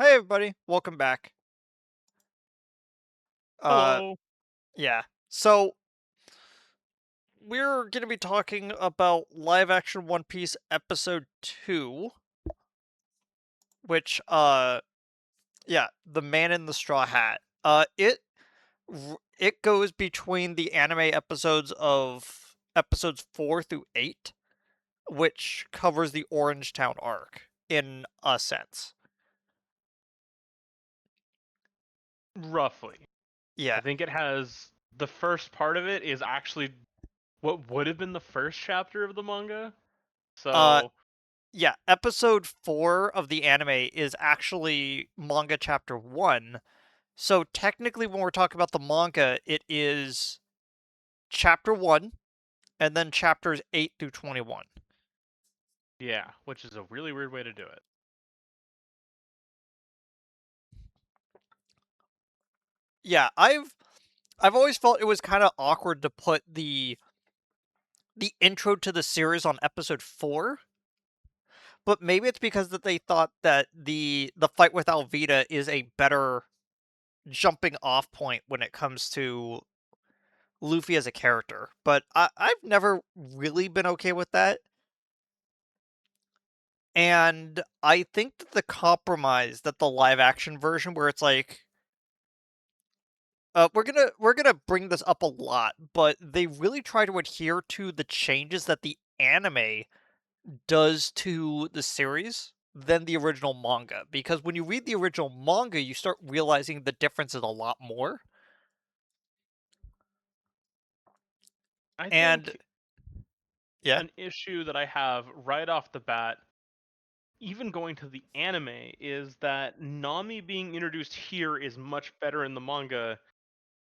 Hey everybody, welcome back. Uh Hello. yeah. So we're gonna be talking about live action One Piece episode 2, which yeah, The Man in the Straw Hat. It goes between the anime episodes of episodes 4 through 8, which covers the Orange Town arc in a sense. Roughly. I Yeah. think it has the first part of it is actually what would have been the first chapter of the manga. Uh So, yeah, episode 4 of the anime is actually manga chapter 1. So technically, when we're talking about the manga, it is chapter 1 and then chapters 8 through 21. yeah, which is a really weird way to do it. Yeah, I've always felt it was kind of awkward to put the intro to the series on episode 4, but maybe it's because that they thought that the fight with Alvita is a better jumping off point when it comes to Luffy as a character. But I've never really been okay with that. And I think that the compromise that the live action version where it's like we're gonna bring this up a lot, but they really try to adhere to the changes that the anime does to the series than the original manga. Because when you read the original manga, you start realizing the differences a lot more. I And think yeah, an issue that I have right off the bat, even going to the anime, is that Nami being introduced here is much better in the manga,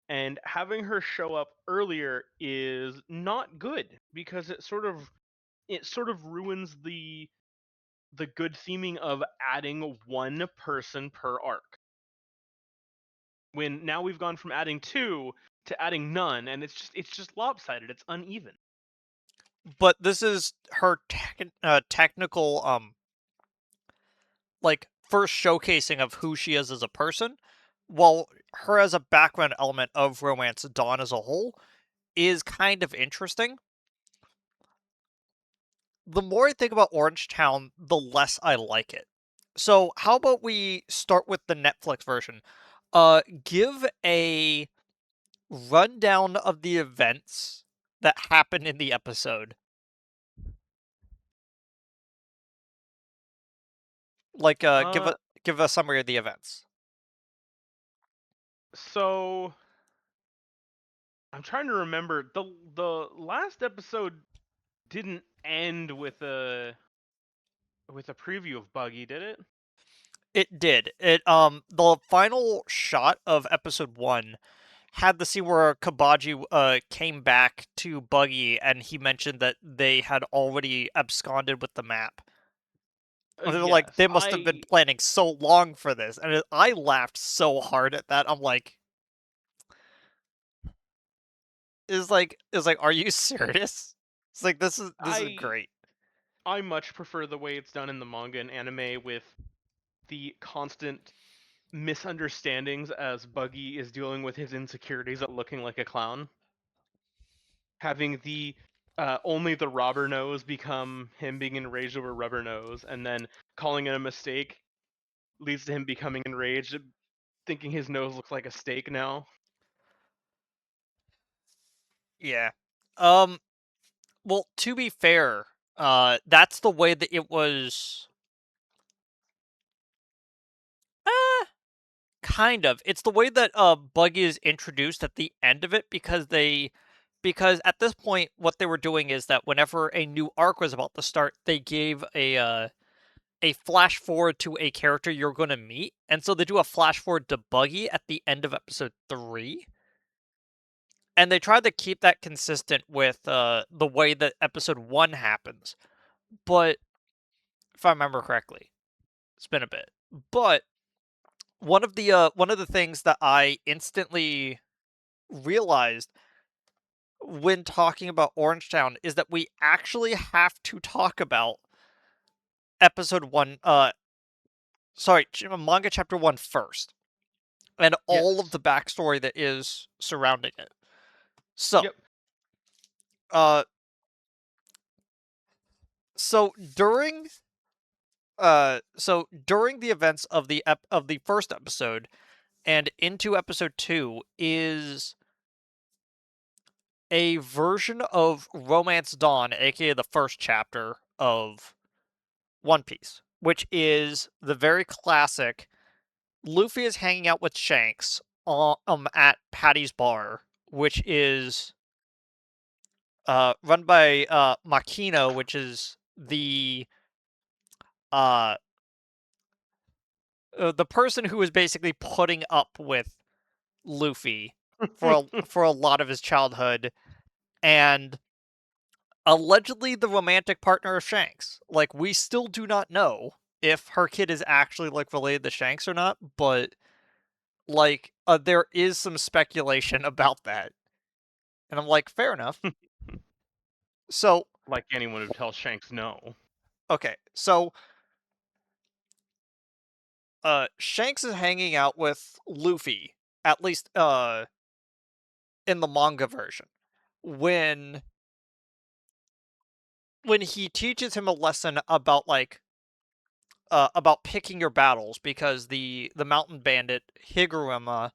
and having her show up earlier is not good because it sort of ruins the good theming of adding one person per arc. When now we've gone from adding two to adding none, and it's just lopsided. It's uneven. but this is her technical like first showcasing of who she is as a person, while her as a background element of Romance Dawn as a whole is kind of interesting. The more I think about Orange Town, the less I like it. So how about we start with the Netflix version? Give a rundown of the events that happen in the episode. Like Uh, give a summary of the events. so I'm trying to remember the last episode didn't end with a preview of Buggy, did it? It did. It the final shot of episode 1 had the scene where Kabaji came back to Buggy and he mentioned that they had already absconded with the map. And they're like, Yes, they must have been planning so long for this. And I laughed so hard at that. I'm like, are you serious? It's like this is I great. I much prefer the way it's done in the manga and anime with the constant misunderstandings as Buggy is dealing with his insecurities at looking like a clown. Having the only the robber nose become him being enraged over rubber nose, and then calling it a mistake leads to him becoming enraged, thinking his nose looks like a steak now. Yeah. Um. Well, to be fair, that's the way that it was. Uh, kind of. It's the way that Buggy is introduced at the end of it because at this point what they were doing is that whenever a new arc was about to start, they gave a flash forward to a character you're going to meet. And so they do a flash forward to Buggy at the end of episode 3. And they tried to keep that consistent with the way that episode 1 happens. But if I remember correctly, it's been a bit. But one of the things that I instantly realized when talking about Orange Town is that we actually have to talk about episode 1 sorry, manga chapter 1 first, and all of Yes. the backstory that is surrounding it. So, Yep. uh, so during the events of the first episode and into episode 2 is a version of Romance Dawn, aka the first chapter of One Piece, which is the very classic Luffy is hanging out with Shanks at Patty's bar, which is run by Makino, which is uh, the person who is basically putting up with Luffy for a lot of his childhood, and allegedly the romantic partner of Shanks. Like, we still do not know if her kid is actually like related to Shanks or not, but like there is some speculation about that. And I'm like, fair enough. So, Like anyone who tells Shanks no. okay. So, Shanks is hanging out with Luffy, at least in the manga version. When when he teaches him a lesson about about picking your battles because the mountain bandit Higuruma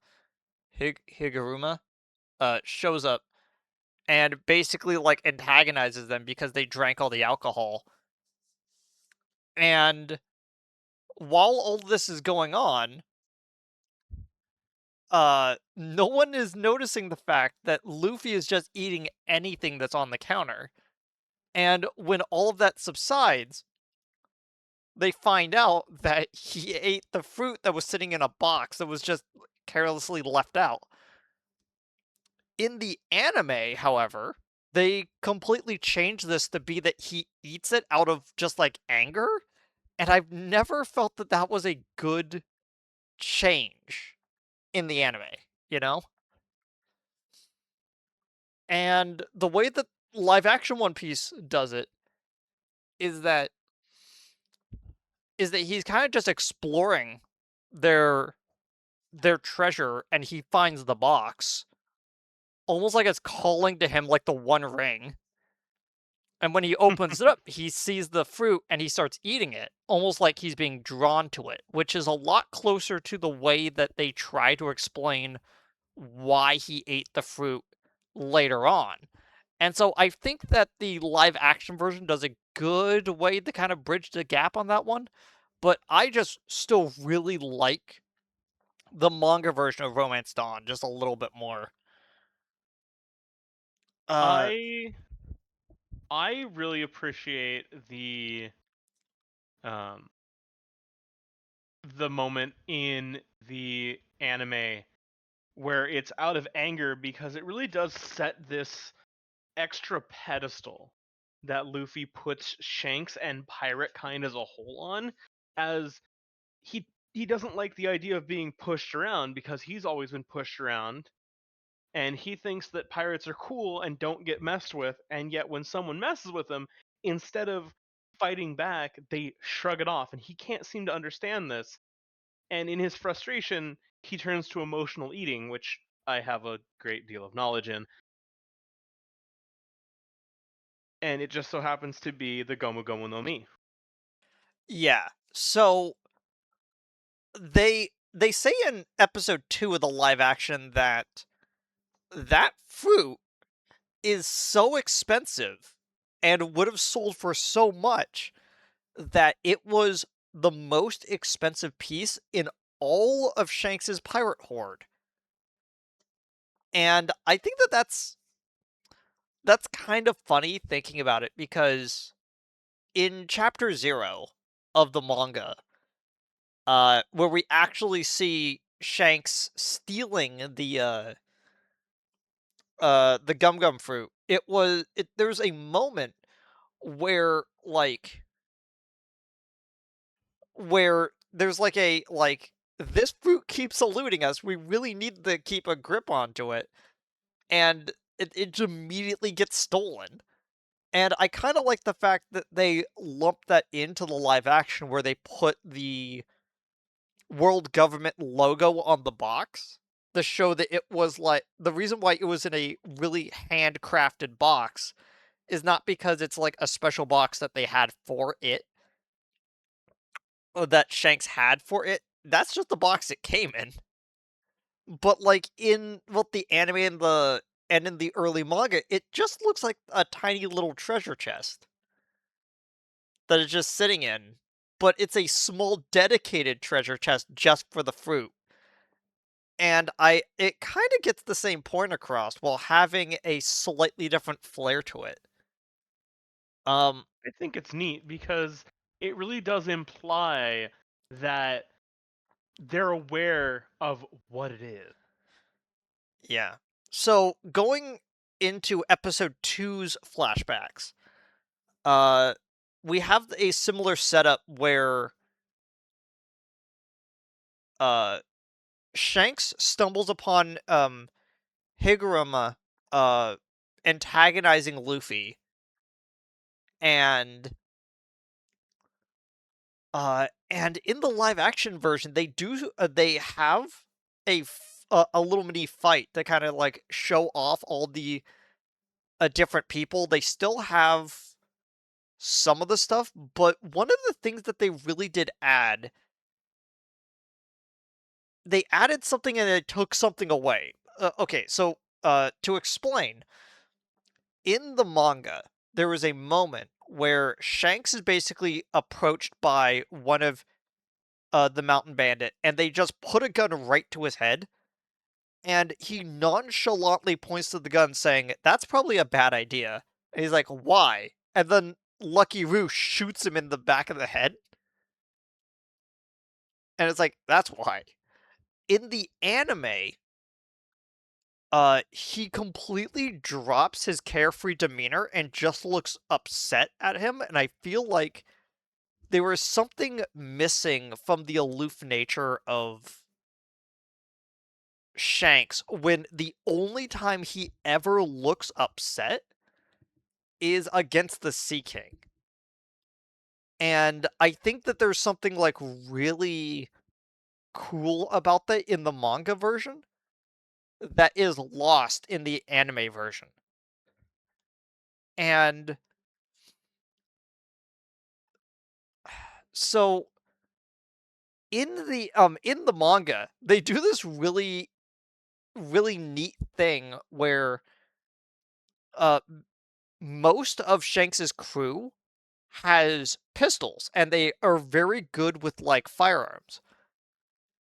shows up and basically like antagonizes them because they drank all the alcohol. And while all this is going on, no one is noticing the fact that Luffy is just eating anything that's on the counter. And when all of that subsides, they find out that he ate the fruit that was sitting in a box that was just carelessly left out. In the anime, however, they completely changed this to be that he eats it out of just like anger, and I've never felt that that was a good change in the anime, you know? And the way that live action One Piece does it is that he's kind of just exploring their treasure and he finds the box almost like it's calling to him like the One Ring. And when he opens it up, he sees the fruit and he starts eating it, almost like he's being drawn to it, which is a lot closer to the way that they try to explain why he ate the fruit later on. And so I think that the live action version does a good way to kind of bridge the gap on that one, but I just still really like the manga version of Romance Dawn just a little bit more. Uh I I really appreciate um the moment in the anime where it's out of anger because it really does set this extra pedestal that Luffy puts Shanks and pirate kind as a whole on, as he doesn't like the idea of being pushed around because he's always been pushed around, and he thinks that pirates are cool and don't get messed with, and yet when someone messes with him, instead of fighting back, they shrug it off, and he can't seem to understand this. And in his frustration, he turns to emotional eating, which I have a great deal of knowledge in, and it just so happens to be the Gomu Gomu no Mi. yeah. So they say in episode 2 of the live action that that fruit is so expensive and would have sold for so much that it was the most expensive piece in all of Shanks's pirate hoard. And I think that that's kind of funny thinking about it because in chapter 0 of the manga, where we actually see Shanks stealing the gum gum fruit, there's a moment where there's like a like this fruit keeps eluding us. We really need to keep a grip onto it, and it immediately gets stolen. And I kind of like the fact that they lumped that into the live action where they put world government logo on the box to show that it was like the reason why it was in a really handcrafted box is not because it's like a special box that they had for it or that Shanks had for it. That's just the box it came in. But like in both the anime and in the early manga, it just looks like a tiny little treasure chest that is just sitting in. But it's a small dedicated treasure chest just for the fruit. And it kind of gets the same point across while having a slightly different flair to it. Um I think it's neat because it really does imply that they're aware of what it is. yeah. So going into episode two's flashbacks, uh we have a similar setup where uh Shanks stumbles upon Higuruma uh antagonizing Luffy and and in the live action version they have a little mini fight to kind of like show off all the different people. They still have some of the stuff, but one of the things that they really did add, they added something and they took something away. Okay, so to explain, in the manga, there was a moment where Shanks is basically approached by one of the mountain bandit, and they just put a gun right to his head, and he nonchalantly points to the gun, saying, "That's probably a bad idea." And he's like, "Why?" And then Lucky Roo shoots him in the back of the head, and it's like, "That's why." In the anime, he completely drops his carefree demeanor and just looks upset at him, and I feel like there was something missing from the aloof nature of Shanks when the only time he ever looks upset is against the Sea King. And I think that there's something like really cool about that in the manga version that is lost in the anime version. And so in the manga, they do this really neat thing where uh most of Shanks's crew has pistols and they are very good with like firearms.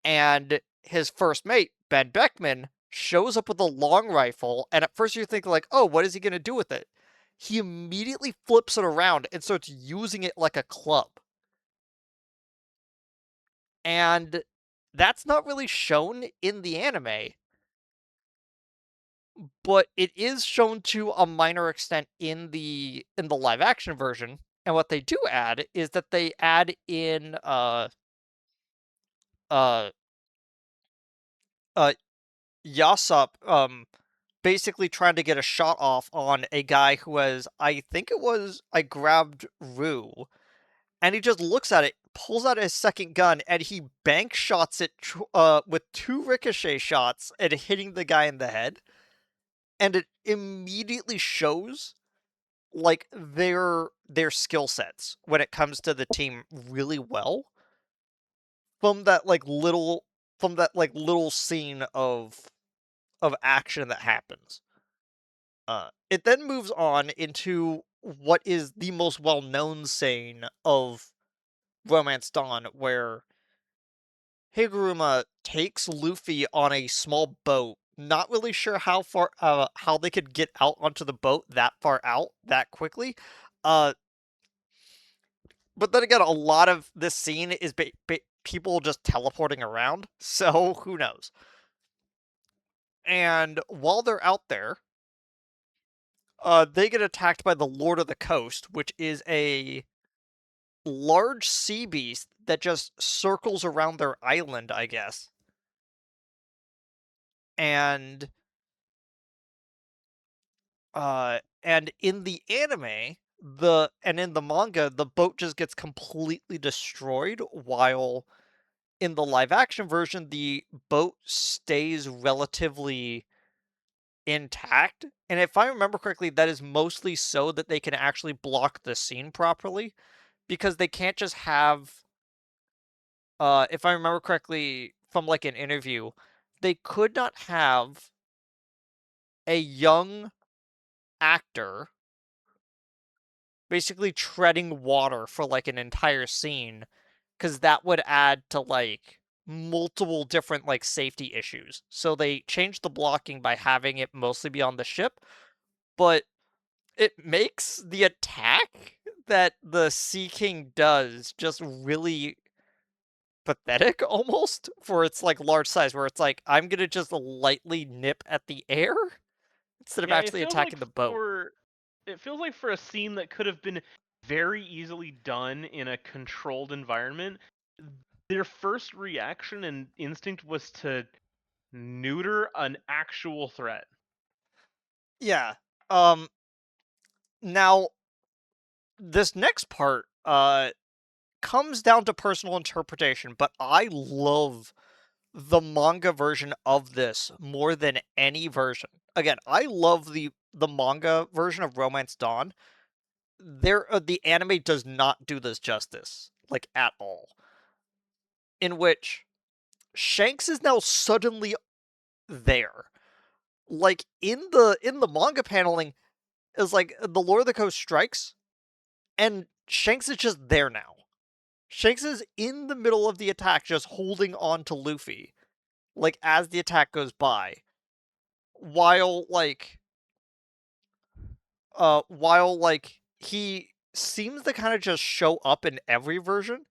And his first mate, Ben Beckman, shows up with a long rifle, and at first you think like, "Oh, what is he going to do with it?" He immediately flips it around and starts using it like a club. And that's not really shown in the anime, but it is shown to a minor extent in the live action version. And what they do add is that they add in uh uh Yasop basically trying to get a shot off on a guy who has, I think it was, I grabbed Rue, and he just looks at it, pulls out his second gun, and he bank shots it with two ricochet shots and hitting the guy in the head, and it immediately shows like their skill sets when it comes to the team really well from that like little scene of action that happens. It then moves on into what is the most well-known scene of Romance Dawn, where Higuruma takes Luffy on a small boat. Not really sure how they could get out onto the boat that far out that quickly. Uh, but then again, a lot of this scene is people just teleporting around, so who knows? And while they're out there, they get attacked by the Lord of the Coast, which is a large sea beast that just circles around their island, I guess. And and in the anime, the and in the manga, the boat just gets completely destroyed while In the live action version, the boat stays relatively intact. And if I remember correctly, that is mostly so that they can actually block the scene properly because they can't just have if I remember correctly from like an interview, they could not have a young actor basically treading water for like an entire scene because that would add to like multiple different like safety issues. So they changed the blocking by having it mostly be on the ship, but it makes the attack that the Sea King does just really pathetic almost for its like large size where it's like I'm gonna just lightly nip at the air instead of Yeah, actually attacking the boat. it feels like for a scene that could have been very easily done in a controlled environment, their first reaction and instinct was to neuter an actual threat. Yeah. Now this next part comes down to personal interpretation, but I love the manga version of this more than any version. Again, I love the manga version of Romance Dawn. The anime does not do this justice, like at all. In which Shanks is now suddenly there. Like in the manga paneling is like the Lord of the Coast strikes, and Shanks is just there now. Shanks is in the middle of the attack, just holding on to Luffy, like as the attack goes by, while like he seems to kind of just show up in every version.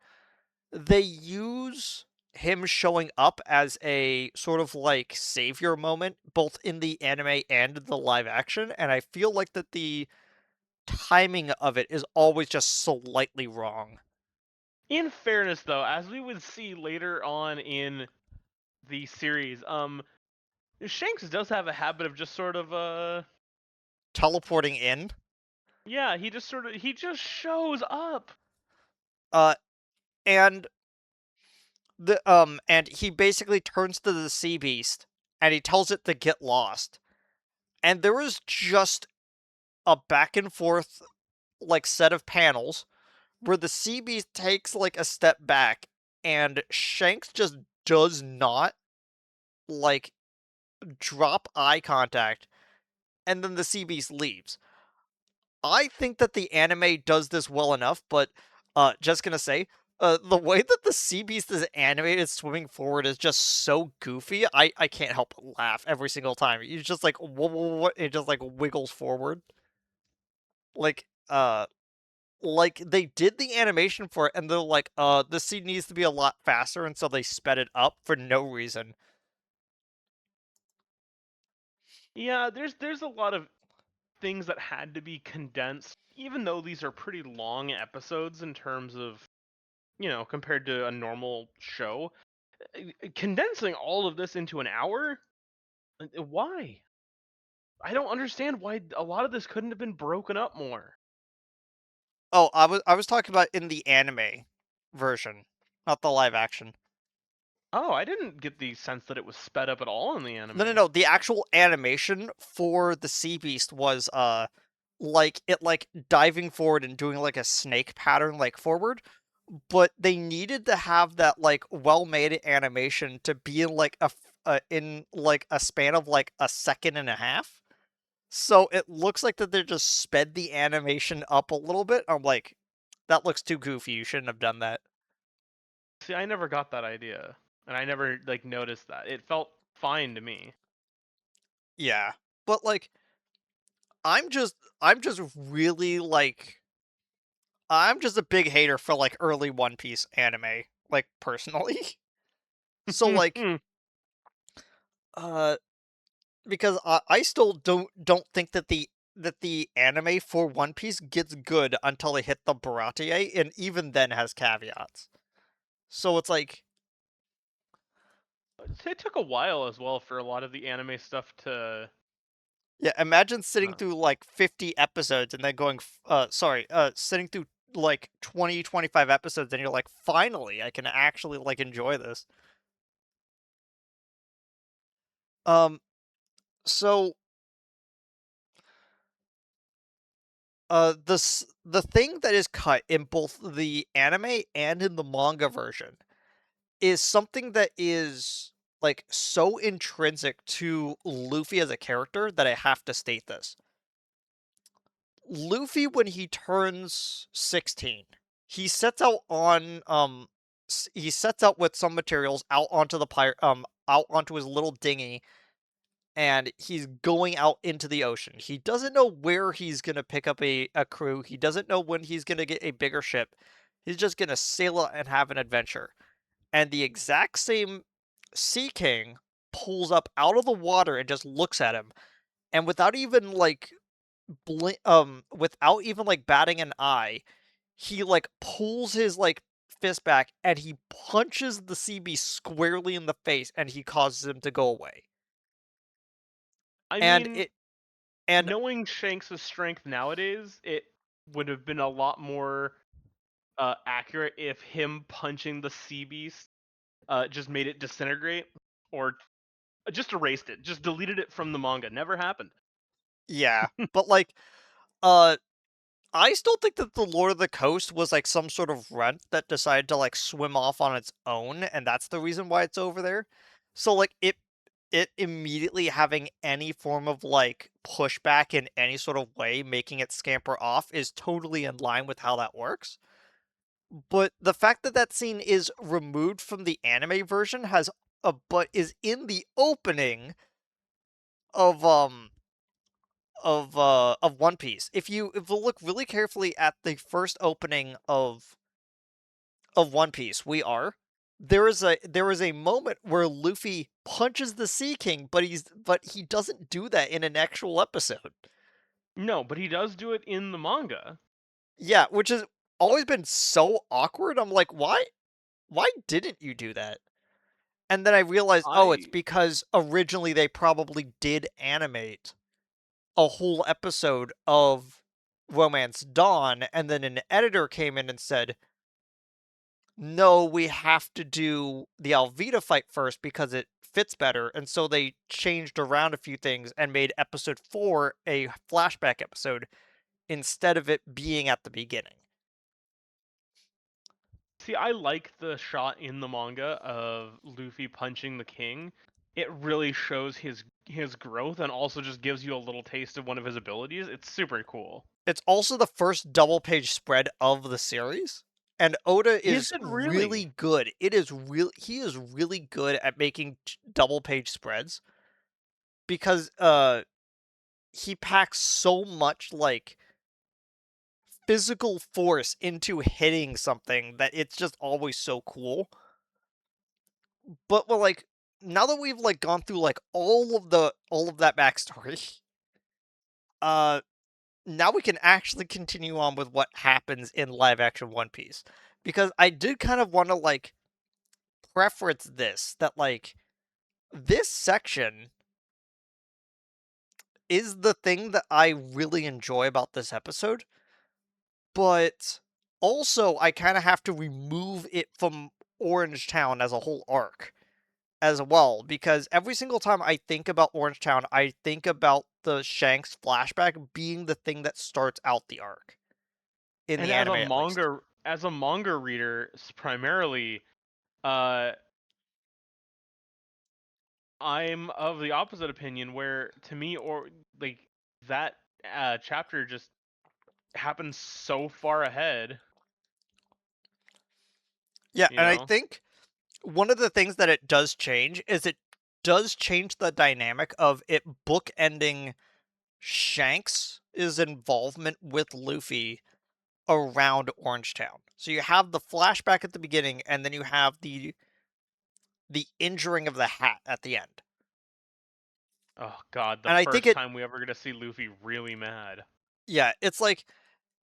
They use him showing up as a sort of like savior moment, both in the anime and the live action, and I feel like that the timing of it is always just slightly wrong. In fairness, though, as we would see later on in the series, Shanks does have a habit of just sort of Teleporting in, yeah, he just shows up. uh, and and he basically turns to the sea beast and he tells it to get lost. And there is just a back and forth like set of panels where the sea beast takes like a step back and Shanks just does not like drop eye contact and then the sea beast leaves. I think that the anime does this well enough, but just gonna say, the way that the sea beast is animated swimming forward is just so goofy. I can't help but laugh every single time. He's just like what it just like wiggles forward. Like like they did the animation for it and they're like, the scene needs to be a lot faster, and so they sped it up for no reason. Yeah, there's a lot of things that had to be condensed, even though these are pretty long episodes in terms of, compared to a normal show. Condensing all of this into an hour? Why? I don't understand why a lot of this couldn't have been broken up more. Oh, I was talking about in the anime version, not the live action. Oh, I didn't get the sense that it was sped up at all in the No, no, anime. no. The actual animation for the sea beast was like it like diving forward and doing like a snake pattern like forward, but they needed to have that like well-made animation to be in like in like a span of like a second and a half. So it looks like that they just sped the animation up a little bit. I'm like, that looks too goofy. You shouldn't have done that. See, I never got that idea, and I never like noticed that. It felt fine to me. Yeah. But like I'm just really like I'm just a big hater for like early One Piece anime, like personally. So like uh because I still don't think that the anime for One Piece gets good until they hit the Baratie, and even then has caveats. So it's like, It took a while as well for a lot of the anime stuff to. yeah, imagine sitting Uh, through like 50 episodes and then going, sitting through like 20, 25 episodes and you're like, finally, I can actually like enjoy this. Um, so the thing that is cut in both the anime and in the manga version is something that is like so intrinsic to Luffy as a character that I have to state this. Luffy, when he turns 16, he sets out on he sets out with some materials out onto the out onto his little dinghy, and he's going out into the ocean. He doesn't know where he's going to pick up a crew. He doesn't know when he's going to get a bigger ship. He's just going to sail out and have an adventure. And the exact same Sea King pulls up out of the water and just looks at him, and without even like without even like batting an eye, he like pulls his like fist back and he punches the sea beast squarely in the face, and he causes him to go away. I And mean, it and knowing Shanks' strength nowadays, it would have been a lot more accurate if him punching the sea beast just made it disintegrate, or just erased it, just deleted it from the manga. Never happened. Yeah, but like uh I still think that the Lord of the Coast was like some sort of runt that decided to like swim off on its own, and that's the reason why it's over there. So like it immediately having any form of like pushback in any sort of way, making it scamper off, is totally in line with how that works. But the fact that that scene is removed from the anime version has a but is in the opening of of One Piece. If you look really carefully at the first opening of One Piece, there is a moment where Luffy punches the Sea King, but he doesn't do that in an actual episode. No, but he does do it in the manga. Yeah, which has always been so awkward. I'm like, why didn't you do that? And then I realized, oh, it's I because originally they probably did animate a whole episode of Romance Dawn, and then an editor came in and said, no, we have to do the Alvita fight first because it fits better. And so they changed around a few things and made episode 4 a flashback episode instead of it being at the beginning. see. I like the shot in the manga of Luffy punching the king. It really shows his growth and also just gives you a little taste of one of his abilities. It's super cool. It's also the first double page spread of the series. And Oda Is is it really? really good. He is really good at making double page spreads because he packs so much like physical force into hitting something that it's just always so cool. But well, like now that we've like gone through like all of that backstory, uh now we can actually continue on with what happens in live action One Piece. Because I did kind of want to like preference this that like this section is the thing that I really enjoy about this episode, but also I kind of have to remove it from Orange Town as a whole arc as well, because every single time I think about Orange Town, I think about the Shanks flashback being the thing that starts out the arc in And the anime at least. as a manga reader, primarily, uh, I'm of the opposite opinion. Where to me, or like that chapter just happens so far ahead. Yeah, You and I know. think one of the things that it does change is it does change the dynamic of it bookending Shanks' involvement with Luffy around Orange Town. So you have the flashback at the beginning, and then you have the injuring of the hat at the end. Oh God, the And I think first it time we ever get to see Luffy really mad. yeah, it's like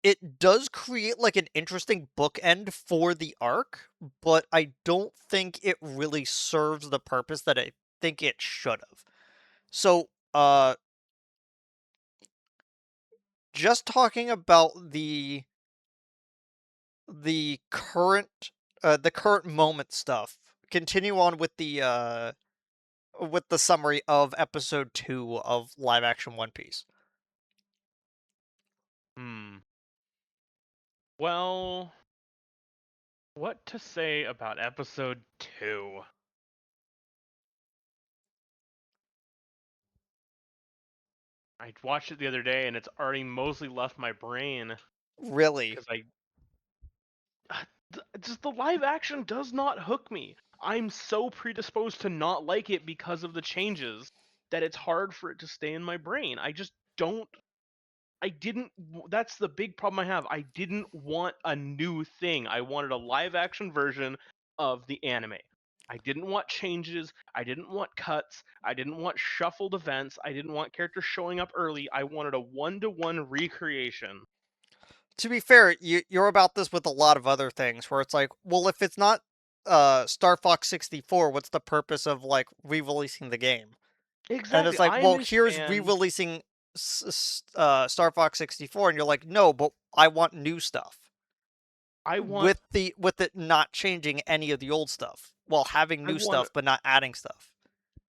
it does create like an interesting bookend for the arc, but I don't think it really serves the purpose that I think it should have. So, just talking about the current moment stuff. Continue on with the summary of episode 2 of live action One Piece. Hmm. Well, what to say about episode 2? I watched it the other day and it's already mostly left my brain Really. because just the live action does not hook me. I'm so predisposed to not like it because of the changes that it's hard for it to stay in my brain. I just don't I didn't that's the big problem I have. I didn't want a new thing. I wanted a live action version of the anime. I didn't want changes. I didn't want cuts. I didn't want shuffled events. I didn't want characters showing up early. I wanted a one-to-one recreation. To be fair, you're about this with a lot of other things where it's like, well, if it's not Star Fox 64, what's the purpose of like re-releasing the game? And it's Exactly. like, I'm well, a here's fan. re-releasing Star Fox 64, and you're like, no, but I want new stuff I want with it not changing any of the old stuff, while having I new want stuff but not adding stuff.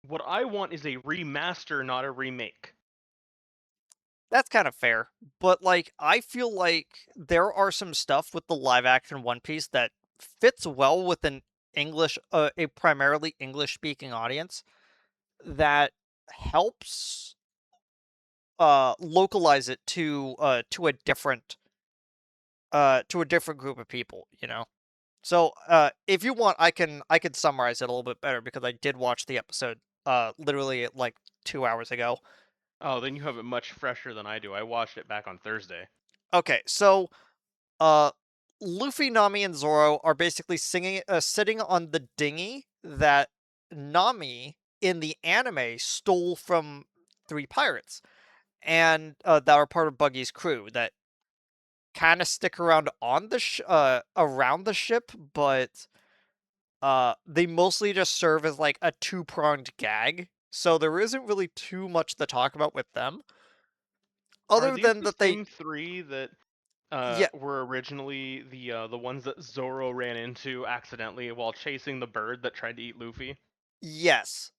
what I want is a remaster, not a remake. That's kind of fair, but like I feel like there are some stuff with the live action One Piece that fits well with an a primarily English speaking audience that helps localize it to a different group of people, you know. So, if you want, I can summarize it a little bit better because I did watch the episode literally like 2 hours ago. Oh, then you have it much fresher than I do. I watched it back on Thursday. Okay, so uh, Luffy, Nami, and Zoro are basically sitting on the dinghy that Nami in the anime stole from three pirates, and that are part of Buggy's crew that kind of stick around on around the ship, but they mostly just serve as like a two-pronged gag. So there isn't really too much to talk about with them, Are other these than the that they same three that yeah were originally the ones that Zoro ran into accidentally while chasing the bird that tried to eat Luffy? yes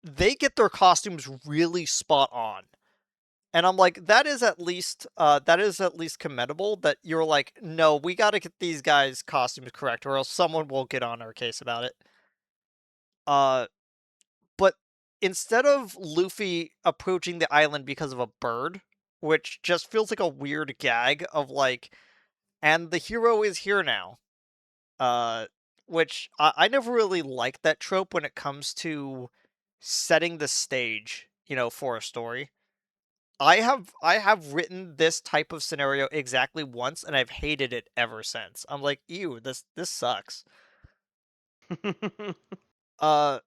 they get their costumes really spot on. And I'm like, that is at least commendable that you're like, no, we gotta get these guys' costumes correct, or else someone will get on our case about it. Uh but instead of Luffy approaching the island because of a bird, which just feels like a weird gag of like, and the hero is here now. Uh which I never really liked that trope when it comes to setting the stage, you know, for a story. I have written this type of scenario exactly once and I've hated it ever since. I'm like, "Ew, this sucks." Uh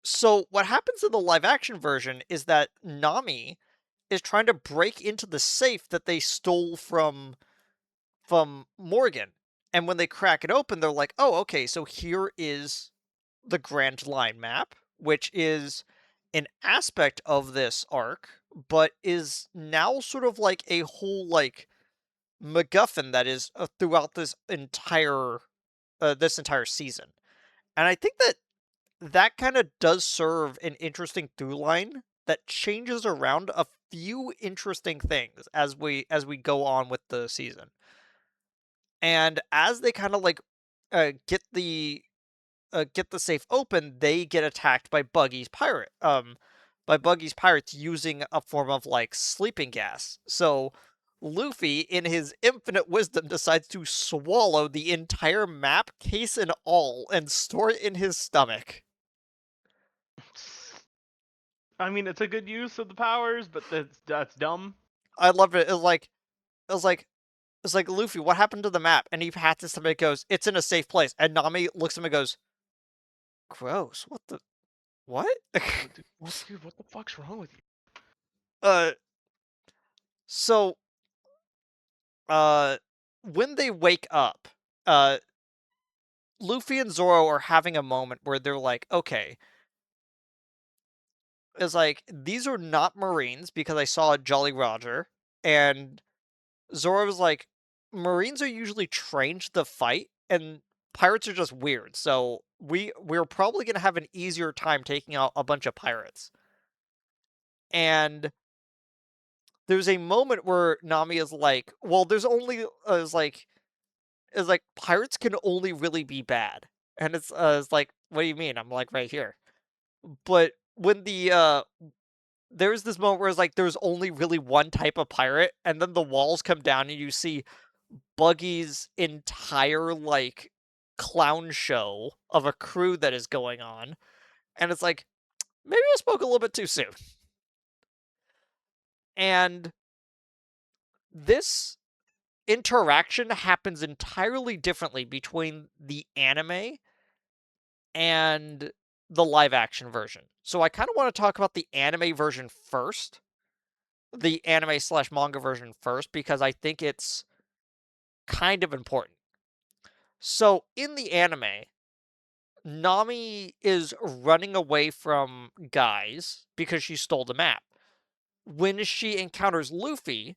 so what happens in the live action version is that Nami is trying to break into the safe that they stole from Morgan. And when they crack it open, they're like, "Oh, okay, so here is the Grand Line map, which is an aspect of this arc, but is now sort of like a whole like MacGuffin that is throughout this entire season." And I think that that kind of does serve an interesting through line that changes around a few interesting things as we go on with the season. And as they kind of like uh, get the get the safe open, they get attacked by Buggy's pirates using a form of like sleeping gas. So Luffy, in his infinite wisdom, decides to swallow the entire map, case and all, and store it in his stomach. I mean, it's a good use of the powers, but that's dumb. I loved it. It was like it's like Luffy, what happened to the map? And he pats his stomach, goes, "It's in a safe place." And Nami looks at him and goes, "Gross. What the what?" Dude, what the fuck's wrong with you? uh, so uh when they wake up, uh Luffy and Zoro are having a moment where they're like, okay, it's like these are not Marines because I saw a Jolly Roger, and Zoro was like, Marines are usually trained to fight, and pirates are just weird. So we're probably gonna have an easier time taking out a bunch of pirates. And there's a moment where Nami is like, "Well, there's only is like pirates can only really be bad," and it's like, "What do you mean?" I'm like, "Right here." But when there's this moment where it's like there's only really one type of pirate, and then the walls come down and you see Buggy's entire like clown show of a crew that is going on, and it's like maybe I spoke a little bit too soon. And this interaction happens entirely differently between the anime and the live action version. So I kind of want to talk about the anime version first, the anime slash manga version first, because I think it's kind of important. So in the anime, Nami is running away from guys because she stole the map. When she encounters Luffy,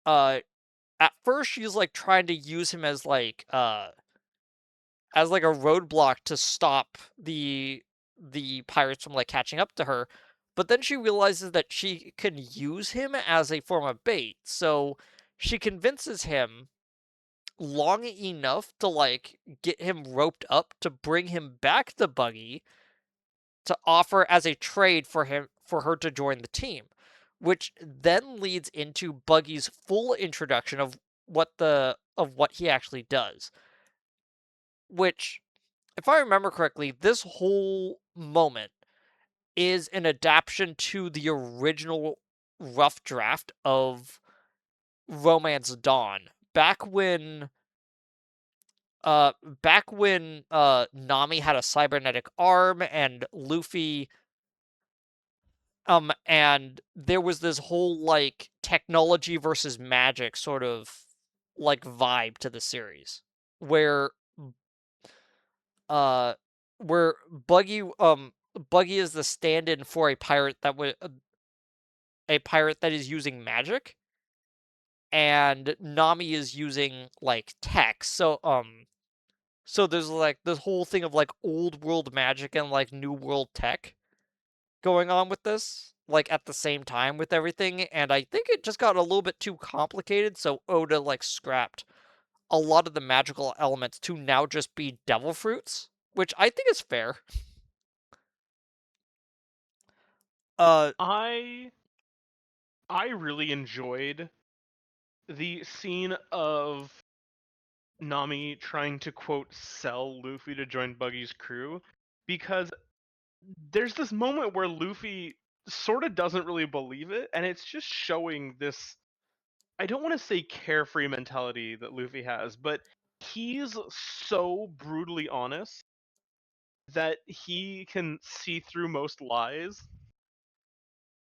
uh, at first she's like trying to use him as like a roadblock to stop the pirates from like catching up to her. But then she realizes that she can use him as a form of bait. So she convinces him long enough to like get him roped up to bring him back the buggy to offer as a trade for her to join the team, which then leads into Buggy's full introduction of what he actually does. Which, if I remember correctly, this whole moment is an adaptation to the original rough draft of Romance Dawn. Back when Nami had a cybernetic arm and Luffy and there was this whole like technology versus magic sort of like vibe to the series where uh where Buggy is the stand-in for a pirate that is using magic and Nami is using like tech. So there's like this whole thing of like old world magic and like new world tech going on with this, like at the same time with everything, and I think it just got a little bit too complicated, so Oda like scrapped a lot of the magical elements to now just be devil fruits, which I think is fair. Uh I I really enjoyed the scene of Nami trying to quote sell Luffy to join Buggy's crew because there's this moment where Luffy sort of doesn't really believe it, and it's just showing this, I don't want to say carefree mentality that Luffy has, but he's so brutally honest that he can see through most lies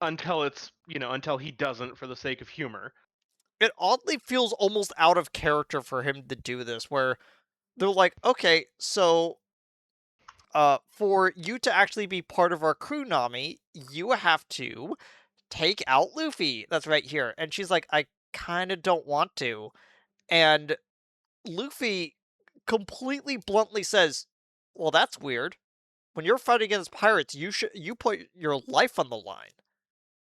until until he doesn't for the sake of humor. it oddly feels almost out of character for him to do this where they're like, "Okay, so for you to actually be part of our crew, Nami, you have to take out Luffy. That's right here." And she's like, "I kind of don't want to." And Luffy completely bluntly says, "Well, that's weird. When you're fighting against pirates, you put your life on the line.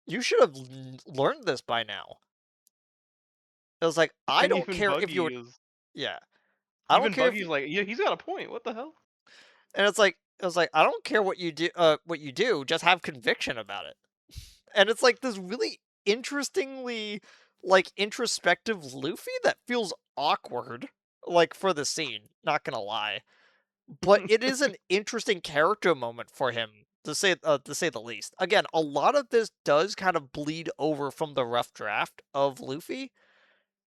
You should have learned this by now." It was like, "I And don't even care if you Buggy were is yeah. I don't even care if Buggy's like, yeah, he's got a point. What the hell? and it was like, "I don't care what you do, just have conviction about it." And it's like this really interestingly like introspective Luffy that feels awkward like for the scene, not gonna lie. But it is an interesting character moment for him to say the least. Again, a lot of this does kind of bleed over from the rough draft of Luffy,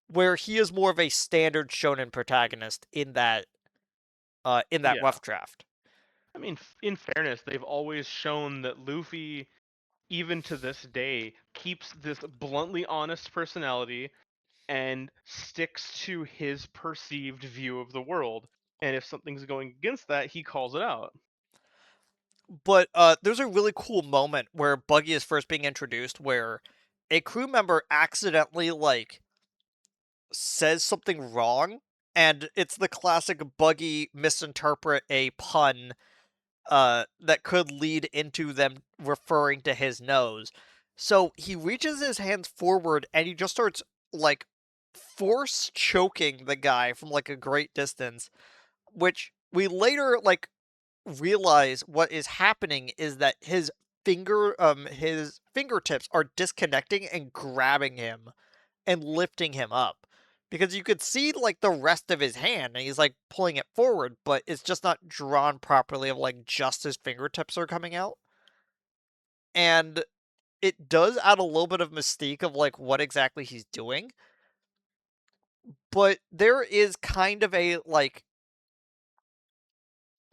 where he is more of a standard shonen protagonist in that Yeah. rough draft. I mean, in fairness, they've always shown that Luffy, even to this day, keeps this bluntly honest personality and sticks to his perceived view of the world. And if something's going against that, he calls it out. But there's a really cool moment where Buggy is first being introduced, where a crew member accidentally like says something wrong, and it's the classic Buggy misinterpret a pun that could lead into them referring to his nose. So he reaches his hands forward and he just starts like force choking the guy from like a great distance, which we later like realize what is happening is that his fingertips are disconnecting and grabbing him and lifting him up. Because you could see like the rest of his hand and he's like pulling it forward, but it's just not drawn properly of like just his fingertips are coming out. And it does add a little bit of mystique of like what exactly he's doing, but there is kind of a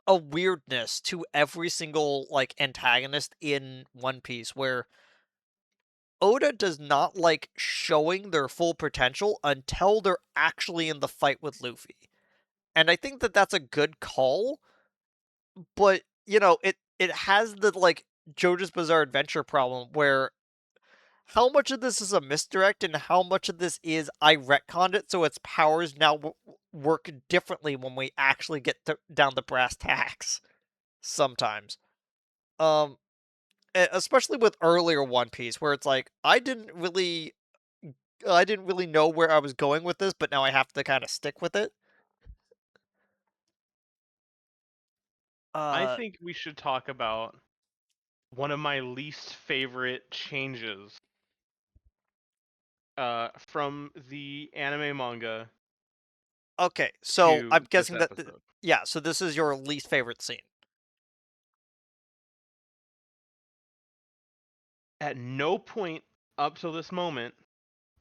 weirdness to every single like antagonist in One Piece where Oda does not like showing their full potential until they're actually in the fight with Luffy. And I think that that's a good call, but it has the like JoJo's Bizarre Adventure problem where how much of this is a misdirect and how much of this is I retconned it so its powers now work differently when we actually get down to brass tacks sometimes. Um Especially with earlier One Piece where it's like I didn't really know where I was going with this, but now I have to kind of stick with it. I Uh think we should talk about one of my least favorite changes from the anime manga okay, so to I'm this guessing that episode. yeah, so this is your least favorite scene. At no point up till this moment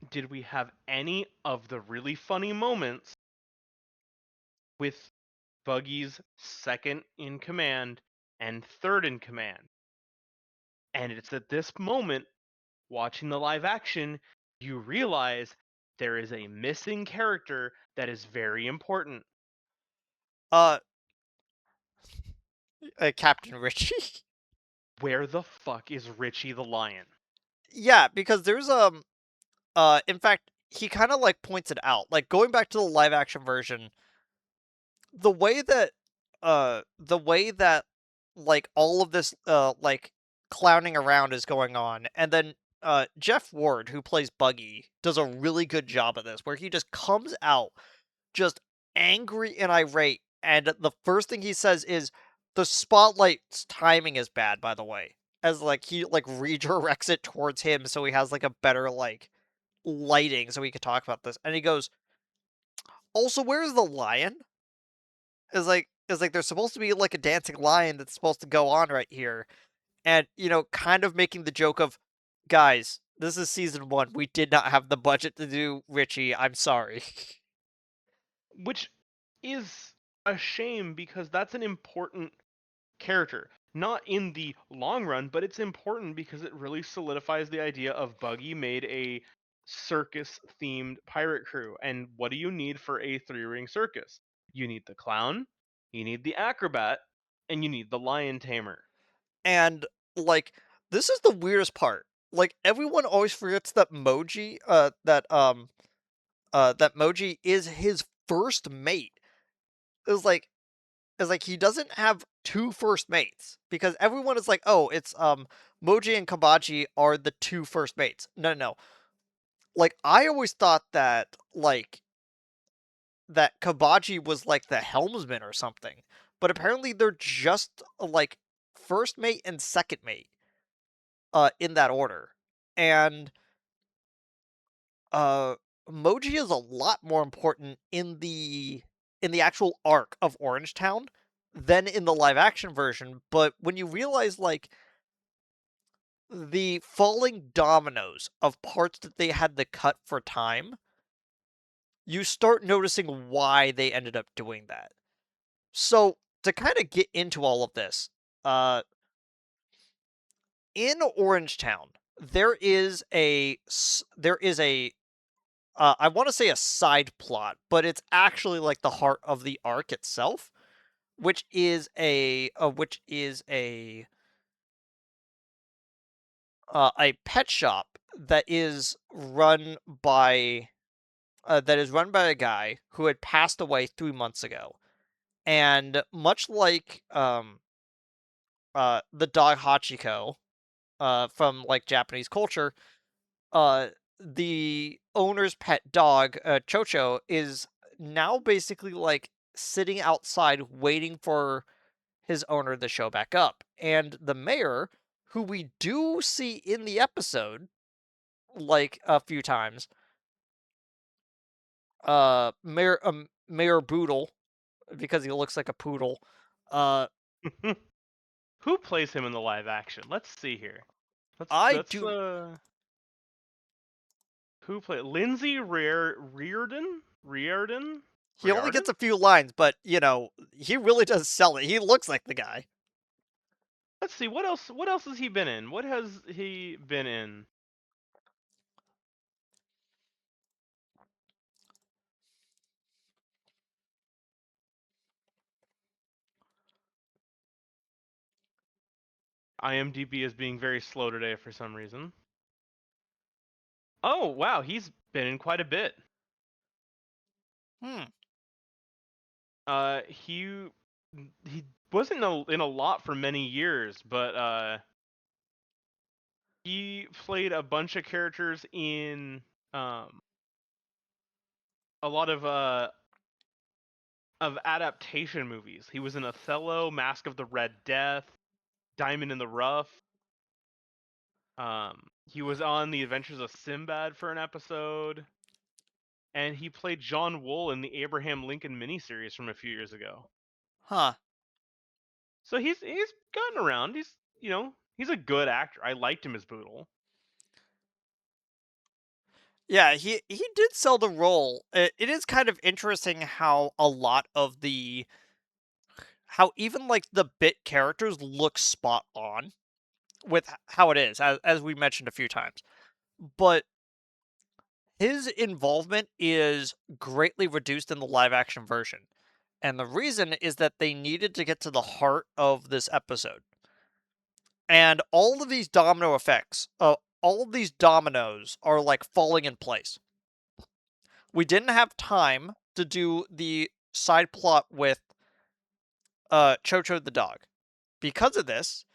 did we have any of the really funny moments with Buggy's second in command and third in command. And it's at this moment, watching the live action, you realize there is a missing character that is very important. Uh Captain Richie. Where the fuck is Richie the Lion? Yeah, because there's in fact, he kind of like points it out. Like going back to the live action version, the way that like all of this like clowning around is going on and then Jeff Ward who plays Buggy does a really good job of this where he just comes out just angry and irate and the first thing he says is the spotlight's timing is bad by the way as like he like redirects it towards him so he has like a better like lighting so we could talk about this. And he goes, "Also, where's the lion?" Is like there's supposed to be like a dancing lion that's supposed to go on right here. And kind of making the joke of, "Guys, this is season 1. We did not have the budget to do Richie. I'm sorry." Which is a shame because that's an important character. Not in the long run, but it's important because it really solidifies the idea of Buggy made a circus themed pirate crew. And what do you need for a three-ring circus? You need the clown, you need the acrobat, and you need the lion tamer. And like this is the weirdest part. Like everyone always forgets that Moji is his first mate. Is like is like he doesn't have two first mates because everyone is like, "Oh, it's Moji and Kabaji are the two first mates." No, no, no. Like I always thought that Kabaji was like the helmsman or something. But apparently they're just like first mate and second mate in that order. And uh Moji is a lot more important in the actual arc of Orange Town than in the live action version, but when you realize like the falling dominoes of parts that they had to cut for time, you start noticing why they ended up doing that. So, to kind of get into all of this, uh, in Orange Town, there is a I want to say a side plot, but it's actually like the heart of the arc itself, which is a pet shop that is run by that is run by a guy who had passed away 3 months ago. And much like the dog Hachiko from like Japanese culture, uh, the owner's pet dog, Chocho, is now basically like sitting outside waiting for his owner to show back up. And the mayor, who we do see in the episode like a few times, Mayor Boodle, because he looks like a poodle. Uh, Who plays him in the live action? Let's see here. Let's I let's do. who played Lindsay Riordan? He only Riordan? gets a few lines, but he really does sell it. He looks like the guy. Let's see what else has he been in? What has he been in? IMDb is being very slow today for some reason. Oh, wow, he's been in quite a bit. Hmm. He wasn't in a lot for many years, but he played a bunch of characters in um a lot of adaptation movies. He was in Othello, Mask of the Red Death, Diamond in the Rough. He was on The Adventures of Sinbad for an episode, and he played John Wool in the Abraham Lincoln miniseries from a few years ago. Huh. So he's gotten around. He's a good actor. I liked him as Boodle. Yeah, he did sell the role. It is kind of interesting how a lot of the how even like the bit characters look spot on with how it is, as we mentioned a few times. But his involvement is greatly reduced in the live action version. And the reason is that they needed to get to the heart of this episode. And all of these domino effects, all of these dominoes are like falling in place. We didn't have time to do the side plot with Chocho the dog. Because of this,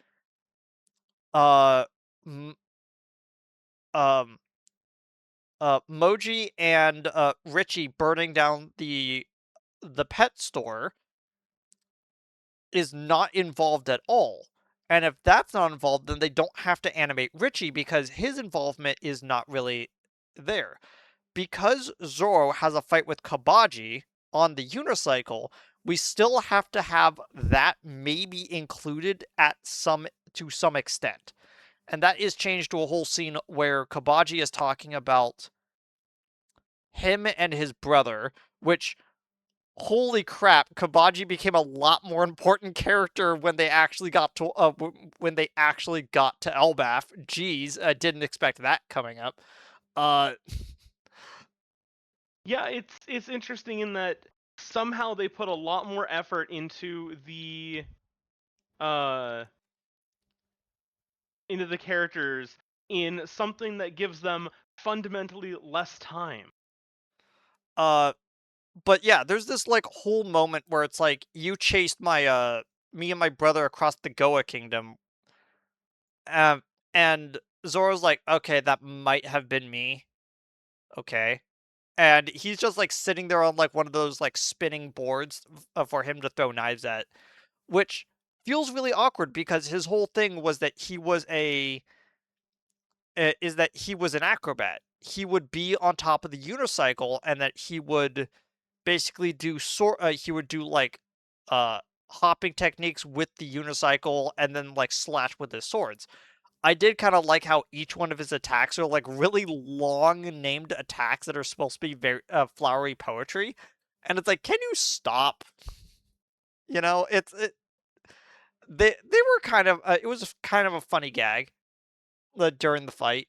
uh, m- um, Moji and Richie burning down the pet store is not involved at all. And if that's not involved, then they don't have to animate Richie because his involvement is not really there. Because Zoro has a fight with Kabaji on the unicycle, we still have to have that maybe included at some extent. And that is changed to a whole scene where Kabaji is talking about him and his brother, which holy crap, Kabaji became a lot more important character when they actually got to Elbaf. Jeez, I didn't expect that coming up. Uh Yeah, it's interesting in that somehow they put a lot more effort uh into the characters in something that gives them fundamentally less time. uh but yeah, there's this like whole moment where it's like you chased my me and my brother across the Goa kingdom. And Zoro's like, "Okay, that might have been me." Okay. And he's just like sitting there on like one of those like spinning boards for him to throw knives at, which feels really awkward because his whole thing was that he was an acrobat. He would be on top of the unicycle, and that he would basically he would do like uh hopping techniques with the unicycle and then like slash with his swords. I did kind of like how each one of his attacks are like really long named attacks that are supposed to be very flowery poetry, and it's like, can you stop? They were kind of it was kind of a funny gag during the fight,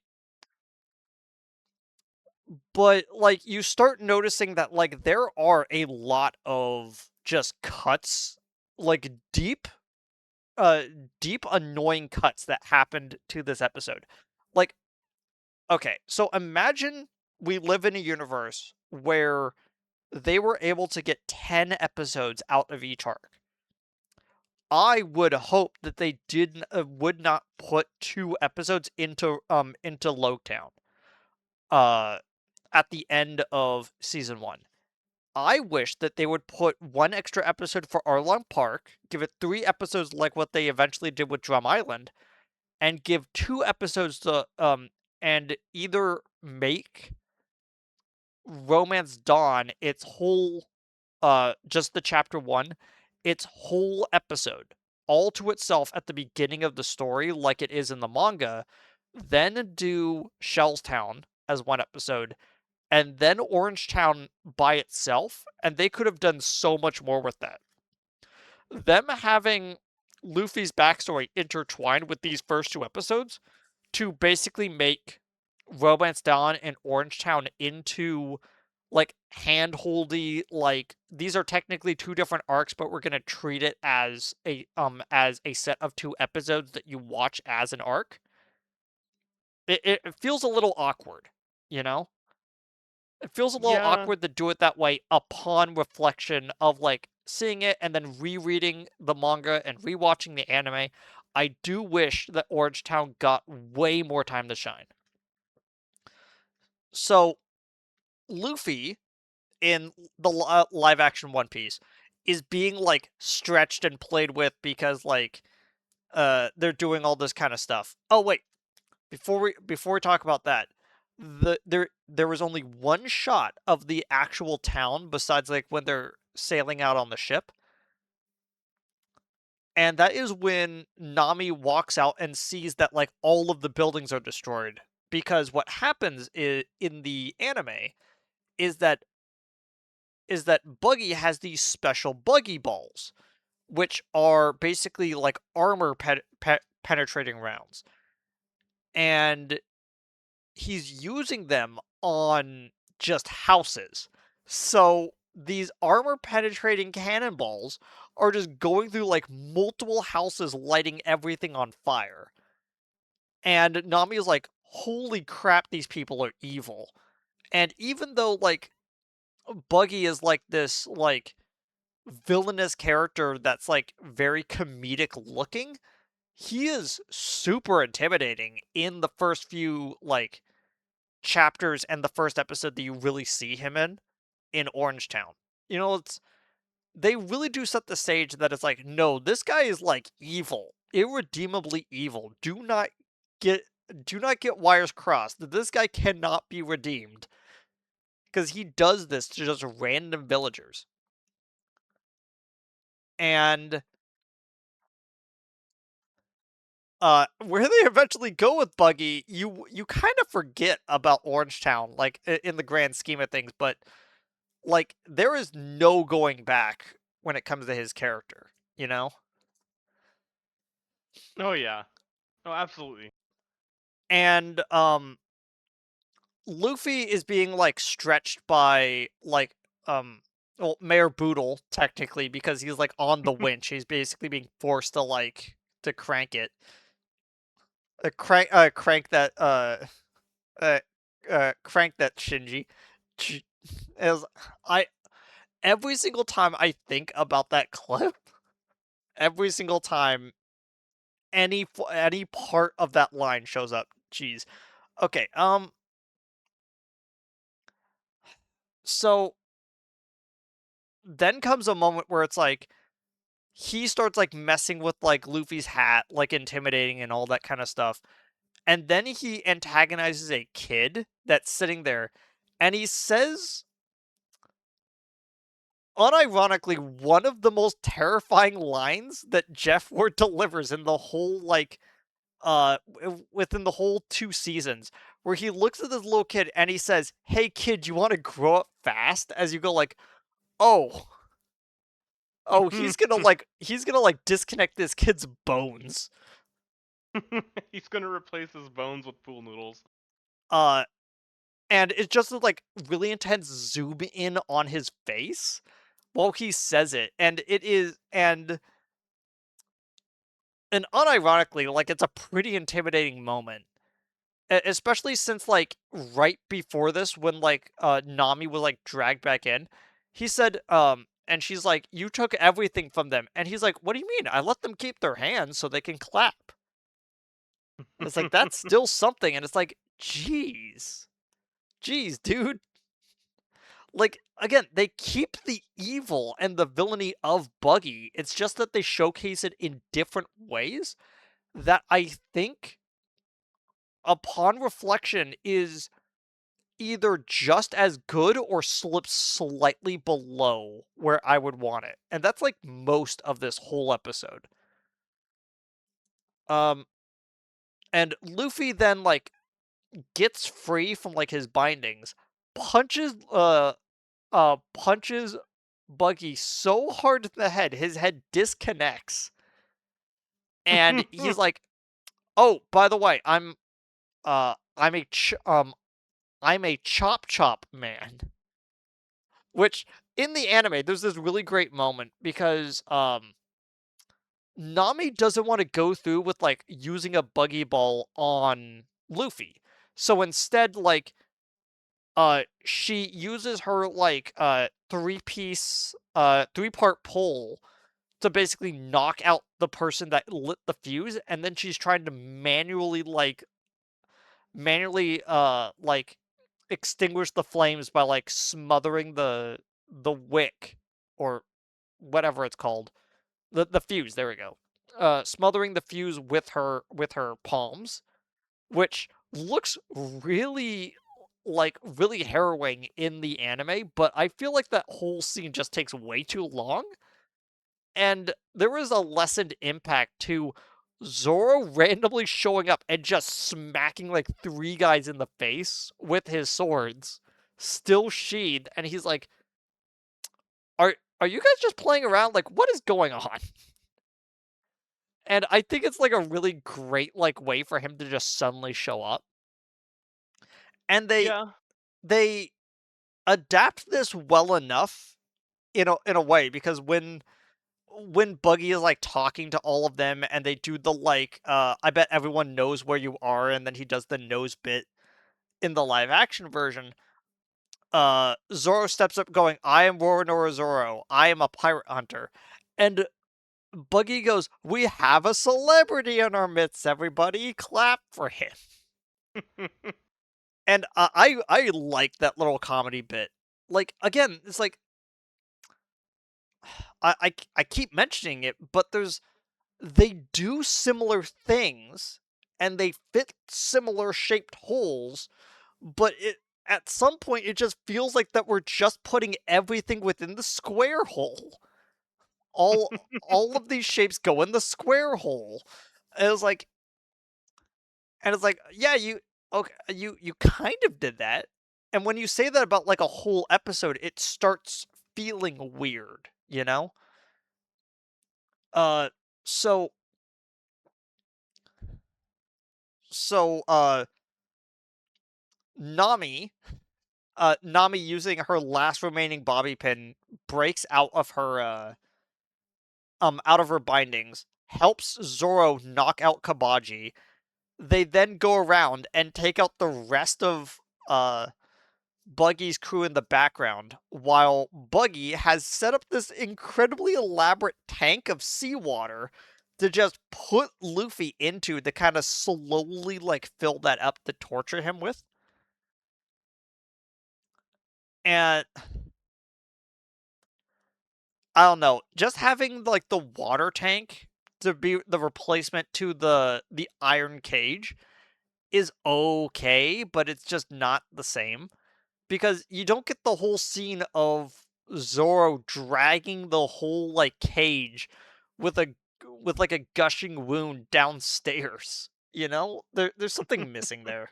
but like you start noticing that like there are a lot of just cuts, like uh deep annoying cuts that happened to this episode. Like, okay, so imagine we live in a universe where they were able to get 10 episodes out of each arc. I would hope that they did would not put 2 episodes into Loketown uh at the end of season 1. I wish that they would put 1 extra episode for Arlong Park, give it 3 episodes like what they eventually did with Drum Island, and give 2 episodes to and either make Romance Dawn its whole just the chapter 1, its whole episode all to itself at the beginning of the story like it is in the manga, then do Shellstown as 1 episode, and then Orange Town by itself, and they could have done so much more with that. Them having Luffy's backstory intertwined with these first 2 episodes to basically make Romance Dawn and Orange Town into like handholdy, like these are technically 2 different arcs, but we're gonna treat it as a set of 2 episodes that you watch as an arc. It feels a little awkward, you know? It feels a little Yeah, awkward to do it that way upon reflection of like seeing it and then rereading the manga and rewatching the anime. I do wish that Orange Town got way more time to shine. So, Luffy in the live action One Piece is being like stretched and played with because like they're doing all this kind of stuff. Oh wait, before we talk about that, there was only 1 shot of the actual town besides like when they're sailing out on the ship, and that is when Nami walks out and sees that like all of the buildings are destroyed. Because what happens in the anime is that Buggy has these special buggy balls, which are basically like armor penetrating rounds, and he's using them on just houses. So these armor penetrating cannonballs are just going through like multiple houses, lighting everything on fire. And Nami is like, holy crap, these people are evil. And even though like Buggy is like this like villainous character that's like very comedic looking, he is super intimidating in the first few like chapters and the first episode that you really see him in Orange Town. You know, it's they really do set the stage that it's like, no, this guy is like evil, irredeemably evil. Get do not get wires crossed. That this guy cannot be redeemed because he does this to just random villagers. And where they eventually go with Buggy, you kind of forget about Orange Town, like in the grand scheme of things, but like there is no going back when it comes to his character, you know? oh yeah, oh absolutely. And Luffy is being like stretched by like well, Mayor Boodle technically because he's like on the winch. He's basically being forced to like to crank it. Crank that uh crank that Shinji. As I every single time I think about that clip, every single time any part of that line shows up. Jeez. Okay. So then comes a moment where it's like he starts like messing with like Luffy's hat, like intimidating and all that kind of stuff. And then he antagonizes a kid that's sitting there, and he says unironically one of the most terrifying lines that Jeff Ward delivers in the whole like within the whole 2 seasons, where he looks at this little kid and he says, "Hey kid, you want to grow up fast?" As you go like, "Oh, oh, he's gonna like disconnect this kid's bones." He's gonna replace his bones with pool noodles. Uh, and it's just this, like really intense zoom in on his face while he says it, and it is and unironically, like it's a pretty intimidating moment. especially since like right before this when like Nami was like dragged back in. He said and she's like, "You took everything from them." And he's like, "What do you mean? I let them keep their hands so they can clap." It's like that's still something, and it's like, "Jeez. Jeez, dude." Like again, they keep the evil and the villainy of Buggy. It's just that they showcase it in different ways that I think upon reflection is either just as good or slips slightly below where I would want it. And that's like most of this whole episode. Um and Luffy then like gets free from like his bindings, punches Buggy so hard in the head, his head disconnects. And he's like, "Oh, by the way, uh I'm a ch- um I'm a chop chop man." Which in the anime, there's this really great moment because Nami doesn't want to go through with like using a buggy ball on Luffy. So instead, like she uses her like three-part pole to basically knock out the person that lit the fuse, and then she's trying to manually extinguish the flames by like smothering the wick or whatever it's called. The fuse, there we go. Smothering the fuse with her palms, which looks really harrowing in the anime, but I feel like that whole scene just takes way too long. And there is a lessened impact to Zoro randomly showing up and just smacking like three guys in the face with his swords, still sheathed, and he's like, are you guys just playing around? Like, what is going on? And I think it's like a really great like way for him to just suddenly show up. And Yeah. they adapt this well enough in a way because when Buggy is like talking to all of them and they do the like I bet everyone knows where you are, and then he does the nose bit in the live action version, Zoro steps up going, "I am Roronoa Zoro. I am a pirate hunter." And Buggy goes, "We have a celebrity in our midst, everybody. Clap for him." And I like that little comedy bit. Like again, it's like I keep mentioning it, but they do similar things and they fit similar shaped holes, but it at some point it just feels like that we're just putting everything within the square hole. All of these shapes go in the square hole. And it's like yeah, you okay, you kind of did that. And when you say that about like a whole episode, it starts feeling weird, you know? Uh so so Nami using her last remaining bobby pin breaks out of her bindings, helps Zoro knock out Kabaji. They then go around and take out the rest of uh Buggy's crew in the background, while Buggy has set up this incredibly elaborate tank of seawater to just put Luffy into to kind of slowly like fill that up to torture him with. And I don't know, just having like the water tank to be the replacement to the iron cage is okay, but it's just not the same because you don't get the whole scene of Zoro dragging the whole like cage with like a gushing wound downstairs. You know? There's something missing there.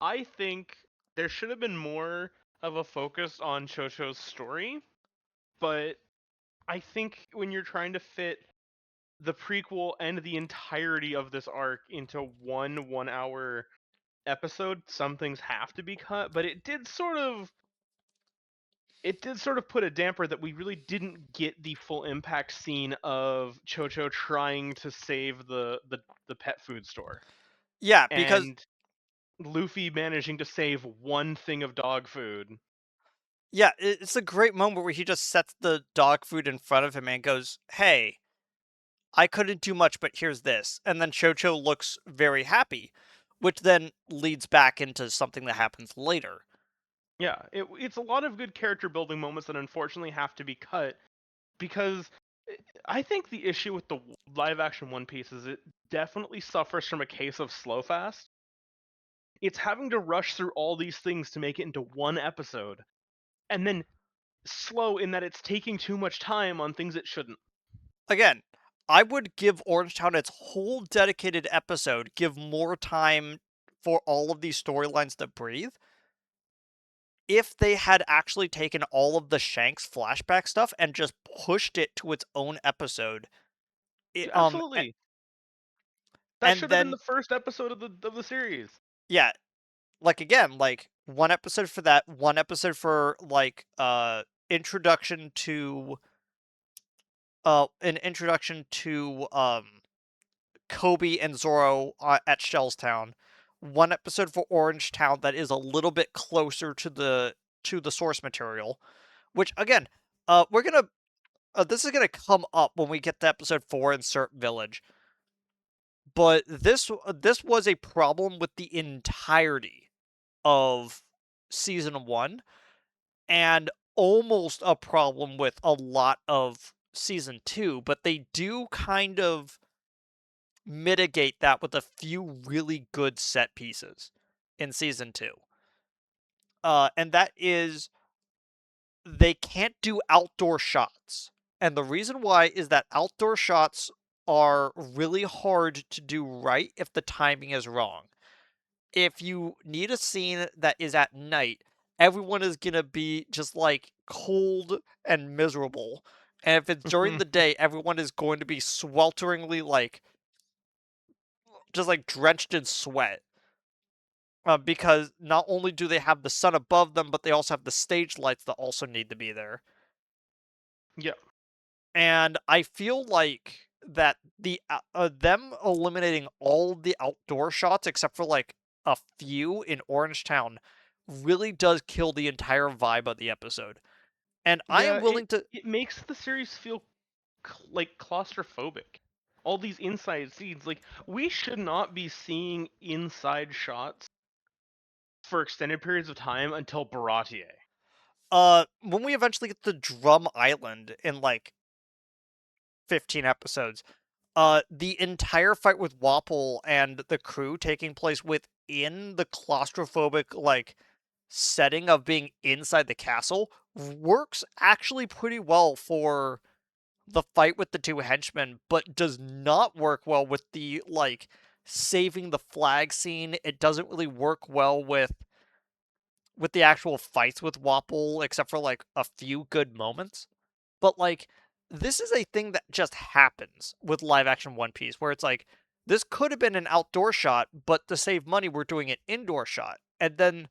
I think there should have been more of a focus on Chocho's story, but I think when you're trying to fit the prequel and the entirety of this arc into one hour episode, some things have to be cut, but it did sort of put a damper that we really didn't get the full impact scene of Chocho trying to save the pet food store. Yeah, because And Luffy managing to save one thing of dog food. Yeah, it's a great moment where he just sets the dog food in front of him and goes, "Hey, I couldn't do much, but here's this." And then Chocho looks very happy, which then leads back into something that happens later. Yeah, it's a lot of good character building moments that unfortunately have to be cut because I think the issue with the live action One Piece is it definitely suffers from a case of slow fast. It's having to rush through all these things to make it into one episode, and then slow in that it's taking too much time on things it shouldn't. Again, I would give Orangetown its whole dedicated episode, give more time for all of these storylines to breathe. If they had actually taken all of the Shanks flashback stuff and just pushed it to its own episode, it, Absolutely, that and should have been then the first episode of the series. yeah, like again, like one episode for that, one episode for like introduction to an introduction to Kobe and Zoro at Shellstown, one episode for Orange Town that is a little bit closer to the source material, which again, we're gonna this is gonna come up when we get to episode 4 Insert Village, but this was a problem with the entirety of season 1 and almost a problem with a lot of season 2, but they do kind of mitigate that with a few really good set pieces in season 2. And that is they can't do outdoor shots. And the reason why is that outdoor shots are really hard to do right if the timing is wrong. If you need a scene that is at night, everyone is going to be just like cold and miserable. And if it's during the day, everyone is going to be swelteringly like just like drenched in sweat. Because not only do they have the sun above them, but they also have the stage lights that also need to be there. Yeah, And I feel like that them eliminating all the outdoor shots except for like a few in Orange Town really does kill the entire vibe of the episode. And I yeah, am it willing to it makes the series feel like claustrophobic. All these inside scenes, like we should not be seeing inside shots for extended periods of time until Baratier. when we eventually get to Drum Island in like 15 episodes, the entire fight with Wapol and the crew taking place within the claustrophobic like setting of being inside the castle works actually pretty well for the fight with the two henchmen, but does not work well with the like saving the flag scene. It doesn't really work well with the actual fights with Wapol, except for like a few good moments. But like this is a thing that just happens with live action One Piece, where it's like this could have been an outdoor shot, but to save money, we're doing an indoor shot. And then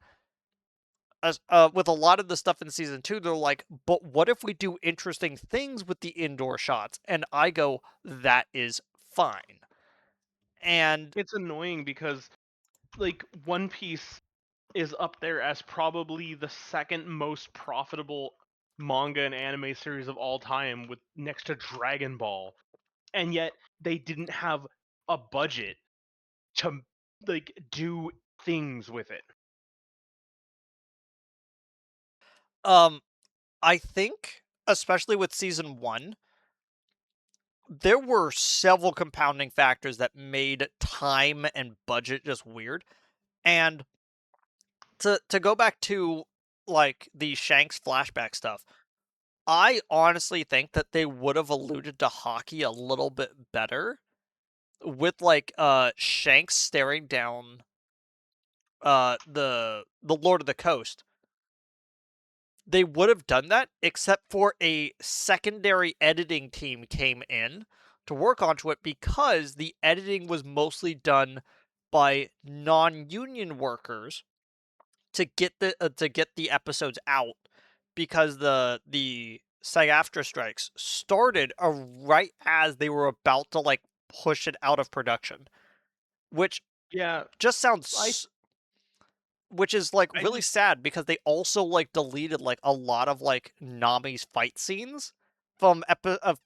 as with a lot of the stuff in season 2, they're like, but what if we do interesting things with the indoor shots? And I go, that is fine. And It's annoying because like One Piece is up there as probably the second most profitable manga and anime series of all time with next to Dragon Ball. And yet they didn't have a budget to like do things with it. um I think especially with season 1, there were several compounding factors that made time and budget just weird. And to go back to like the Shanks flashback stuff, I honestly think that they would have alluded to hockey a little bit better with like Shanks staring down the Lord of the Coast. They would have done that except for a secondary editing team came in to work onto it because the editing was mostly done by non-union workers to get the episodes out because the SAG-AFTRA strikes started right as they were about to like push it out of production, which Yeah, just I sounds. which is like I really just sad because they also like deleted like a lot of like Nami's fight scenes from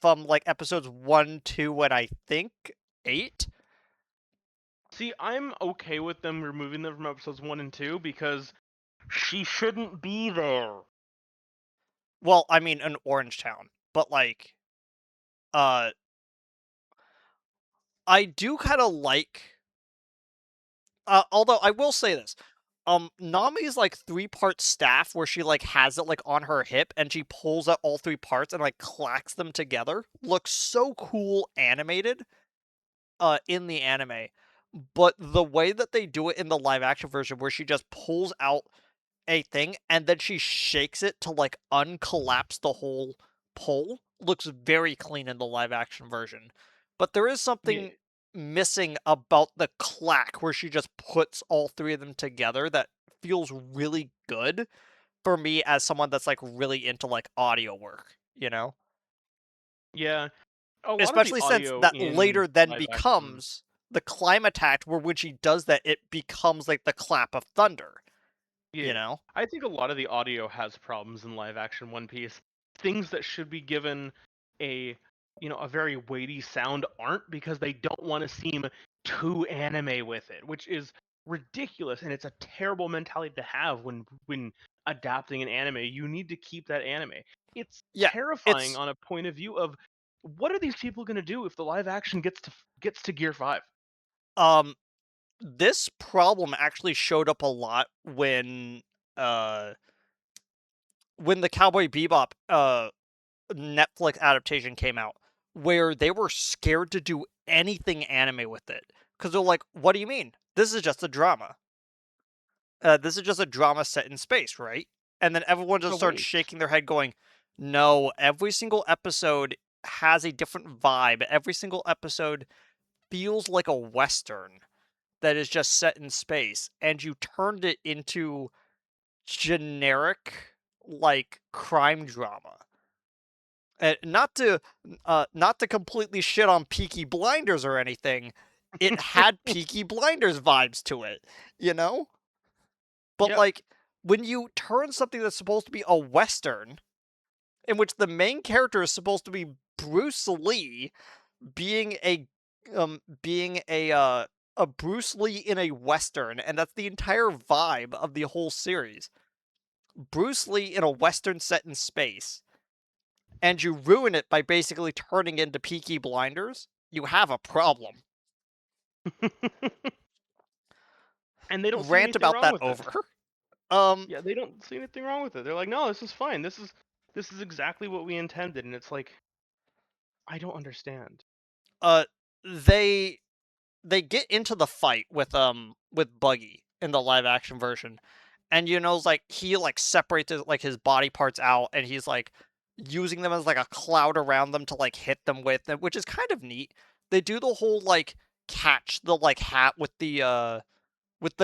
from like episodes 1, 2, and I think 8. see. I'm okay with them removing them from episodes 1 and 2 because she shouldn't be there. Well, I mean in Orange Town, but like uh I do kind of like although I will say this. Nami's like three-part staff where she like has it like on her hip and she pulls out all three parts and like clacks them together looks so cool animated in the anime. But the way that they do it in the live action version where she just pulls out a thing and then she shakes it to like uncollapse the whole pole looks very clean in the live action version. But there is Yeah, something missing about the clack where she just puts all three of them together that feels really good for me as someone that's like really into like audio work, you know? yeah. A lot of the Especially since audio that in later then live action. becomes the climax where when she does that it becomes like the clap of thunder, you Yeah, know? I think a lot of the audio has problems in live action One Piece. Things that should be given a a very weighty sound aren't because they don't want to seem too anime with it, which is ridiculous and it's a terrible mentality to have when adapting an anime. You need to keep that anime. It's Yeah, terrifying it's on a point of view of what are these people going to do if the live action gets to Gear 5? um this problem actually showed up a lot uh when the Cowboy Bebop Netflix adaptation came out, where they were scared to do anything anime with it because they're like, "What do you mean? This is just a drama. This is just a drama set in space, right?" And then everyone just No starts wait. shaking their head, going, "No, every single episode has a different vibe. Every single episode feels like a western that is just set in space, and you turned it into generic like crime drama." Not to completely shit on Peaky Blinders or anything, it had Peaky Blinders vibes to it, you know? But Yep. like when you turn something that's supposed to be a western in which the main character is supposed to be Bruce Lee being a Bruce Lee in a western and that's the entire vibe of the whole series. Bruce Lee in a western set in space and you ruin it by basically turning into Peaky Blinders, you have a problem. And they don't see Rant anything about wrong that with it. over. Um, Yeah, they don't see anything wrong with it. They're like, "No, this is fine. This is exactly what we intended." And it's like, I don't understand. uh, they they get into the fight with Buggy in the live action version, and like he like separates like his body parts out, and he's like using them as like a cloud around them to like hit them with, which is kind of neat. They do the whole like catch the like hat with the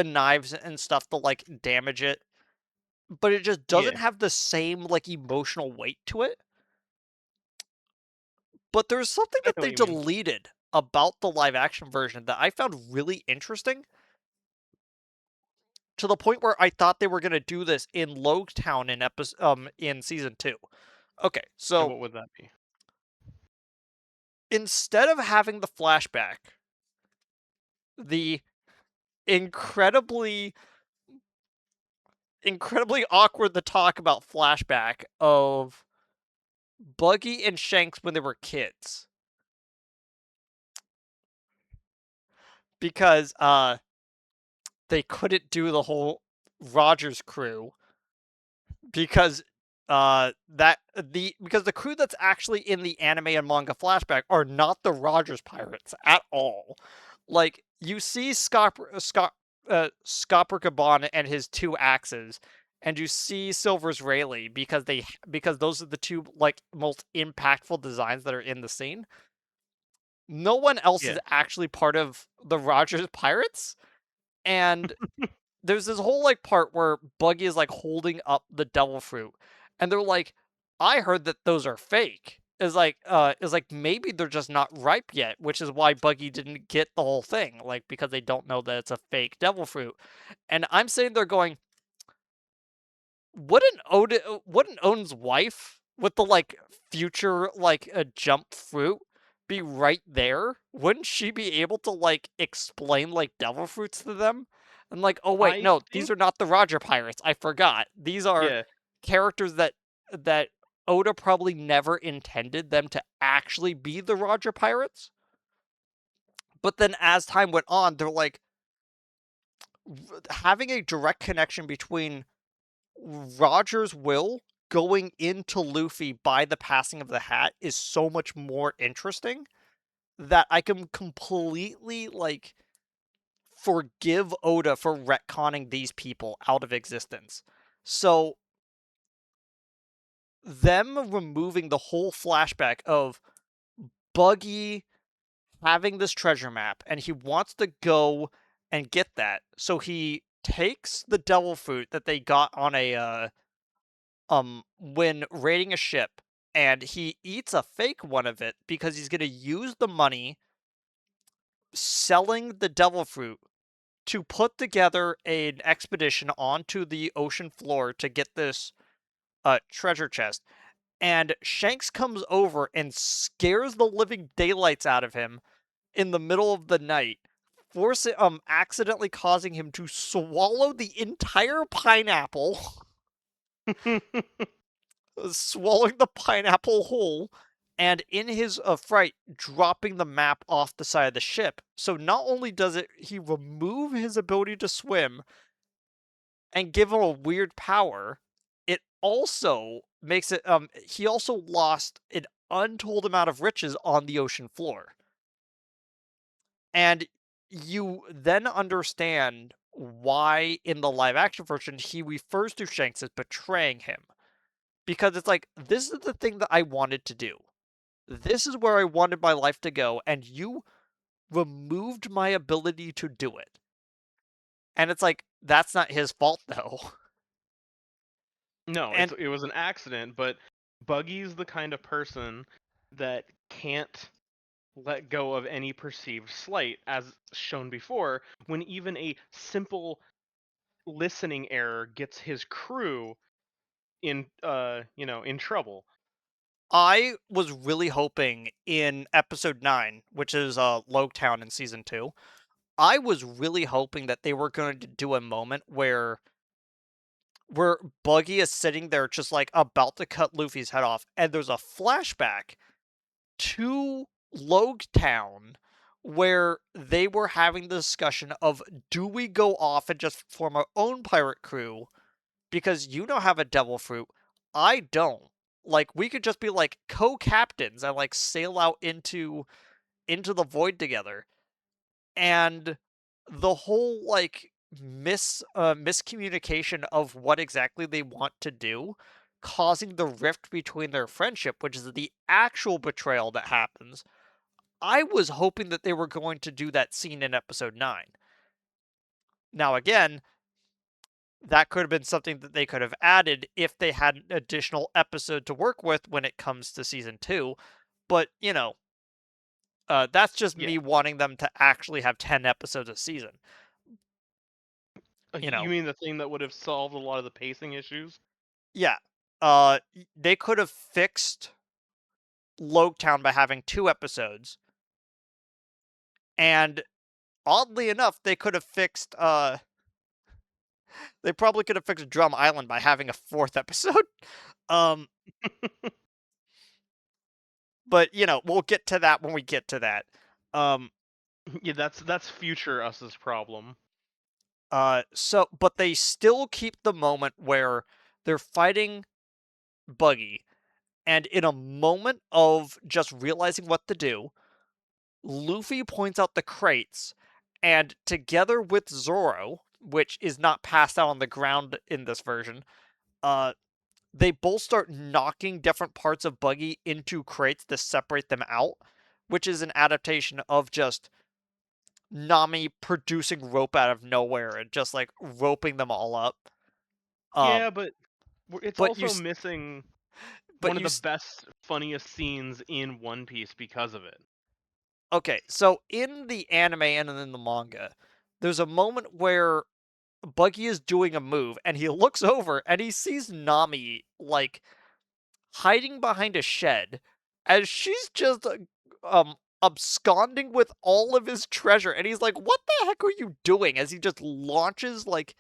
knives and stuff to like damage it, but it just doesn't Yeah, have the same like emotional weight to it. But there's something I that know they what you mean. deleted about the live action version that I found really interesting to the point where I thought they were going to do this in Town in season 2. Okay, And so what would that be? instead of having the flashback, the incredibly incredibly awkward to talk about flashback of Buggy and Shanks when they were kids because they couldn't do the whole Rogers crew because because the crew that's actually in the anime and manga flashback are not the Rogers pirates at all. Like you see Scopper Gaban and his two axes, and you see Silver's Rayleigh because those are the two like most impactful designs that are in the scene. No one else is Yeah. actually part of the Rogers pirates, and there's this whole like part where Buggy is like holding up the devil fruit, and they're like, "I heard that those are fake." is like maybe they're just not ripe yet, which is why Buggy didn't get the whole thing, like because they don't know that it's a fake devil fruit. And I'm saying they're going, wouldn't Odin's wife with the like future like a jump fruit be right there? Wouldn't she be able to like explain like devil fruits to them? And like, oh wait, I no, these think are not the Roger Pirates. I forgot. These are yeah, characters that Oda probably never intended them to actually be the Roger Pirates. But then as time went on, they're like having a direct connection between Roger's will going into Luffy by the passing of the hat is so much more interesting that I can completely like forgive Oda for retconning these people out of existence. So them removing the whole flashback of Buggy having this treasure map and he wants to go and get that. So he takes the devil fruit that they got on a when raiding a ship, and he eats a fake one of it because he's going to use the money selling the devil fruit to put together an expedition onto the ocean floor to get this treasure chest. And Shanks comes over and scares the living daylights out of him in the middle of the night, forcing accidentally causing him to swallow the entire pineapple, swallowing the pineapple whole, and in his fright, dropping the map off the side of the ship. So not only does it he remove his ability to swim and give him a weird power, it also makes it he also lost an untold amount of riches on the ocean floor. And you then understand why in the live action version he refers to Shanks as betraying him. Because it's like, this is the thing that I wanted to do. This is where I wanted my life to go, and you removed my ability to do it. And it's like, that's not his fault though. no, And it was an accident, but Buggy's the kind of person that can't let go of any perceived slight, as shown before, when even a simple listening error gets his crew in in trouble. I was really hoping in episode 9, which is Town in season 2, I was really hoping that they were going to do a moment where Buggy is sitting there just like about to cut Luffy's head off, and there's a flashback to Town where they were having the discussion of, do we go off and just form our own pirate crew because you don't have a devil fruit, I don't. Like we could just be like co-captains and like sail out into the void together. And the whole like miscommunication of what exactly they want to do, causing the rift between their friendship, which is the actual betrayal that happens. I was hoping that they were going to do that scene in episode 9. Now again, that could have been something that they could have added if they had an additional episode to work with when it comes to season 2. But, that's just Yeah, me wanting them to actually have 10 episodes a season. You you know, mean the thing that would have solved a lot of the pacing issues? yeah. They could have fixed Town by having 2 episodes. And oddly enough, they probably could have fixed Drum Island by having a 4th episode. Um, but we'll get to that when we get to that. Um, Yeah, that's future us's problem. but they still keep the moment where they're fighting Buggy, and in a moment of just realizing what to do, Luffy points out the crates, and together with Zoro, which is not passed out on the ground in this version, uh, they both start knocking different parts of Buggy into crates to separate them out, which is an adaptation of just Nami producing rope out of nowhere and just like roping them all up. Yeah, Um, but it's but also missing. but One of you the best, funniest scenes in One Piece because of it. okay, so in the anime and in the manga, there's a moment where Buggy is doing a move and he looks over and he sees Nami like hiding behind a shed as she's just absconding with all of his treasure and he's like, "What the heck are you doing?" as he just launches like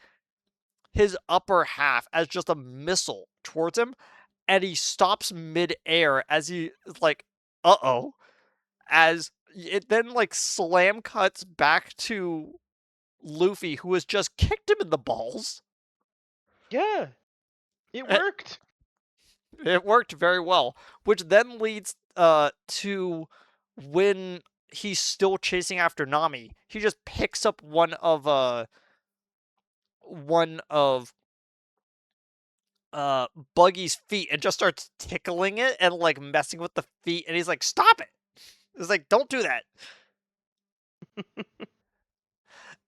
his upper half as just a missile towards him and he stops mid-air as he is like, "Uh-oh." As it then like slam cuts back to Luffy, who has just kicked him in the balls. Yeah, it Eh, worked. it worked very well, which then leads to when he's still chasing after Nami, he just picks up one of uh Buggy's feet and just starts tickling it and like messing with the feet and he's like, "Stop it." It's like, "Don't do that."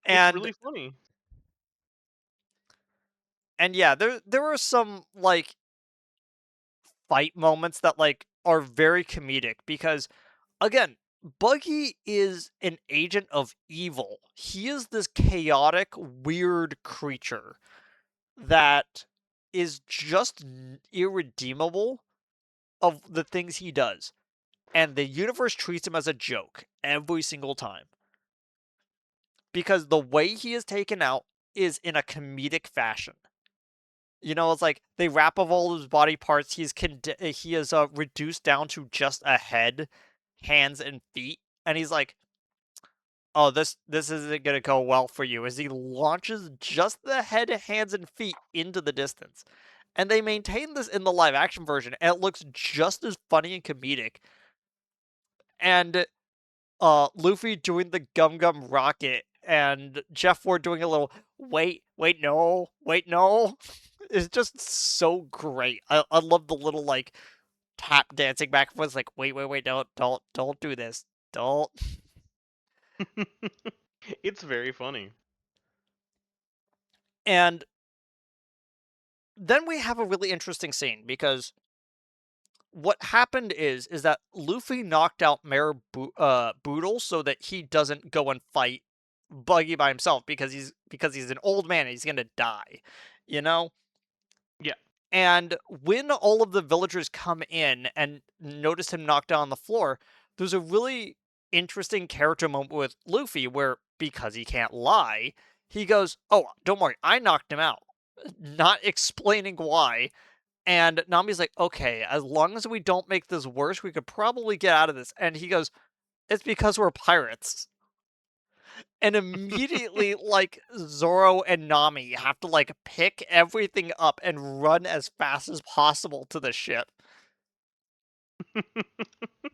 It's And really funny. yeah, there are some like fight moments that like are very comedic because again, Buggy is an agent of evil. He is this chaotic, weird creature that is just irredeemable of the things he does. And the universe treats him as a joke every single time. Because the way he is taken out is in a comedic fashion. You know, it's like they wrap up all his body parts. He is reduced down to just a head, hands, and feet, and he's like, "Oh, this isn't gonna go well for you." As he launches just the head, hands, and feet into the distance, and they maintain this in the live action version, and it looks just as funny and comedic. And Luffy doing the Gum Gum Rocket and Jeff Ford doing a little wait, no, wait, no. Is just so great. I love the little like tap dancing back and forth. It's like, wait, don't do this. Don't. It's very funny. And then we have a really interesting scene because what happened is that Luffy knocked out Boodle so that he doesn't go and fight Buggy by himself because he's an old man and he's gonna die, you know. Yeah. And when all of the villagers come in and notice him knocked down on the floor, there's a really interesting character moment with Luffy where because he can't lie, he goes, "Oh, don't worry, I knocked him out," not explaining why. And Nami's like, "Okay, as long as we don't make this worse, we could probably get out of this." And he goes, "It's because we're pirates." And immediately, like, Zoro and Nami have to, like, pick everything up and run as fast as possible to the ship.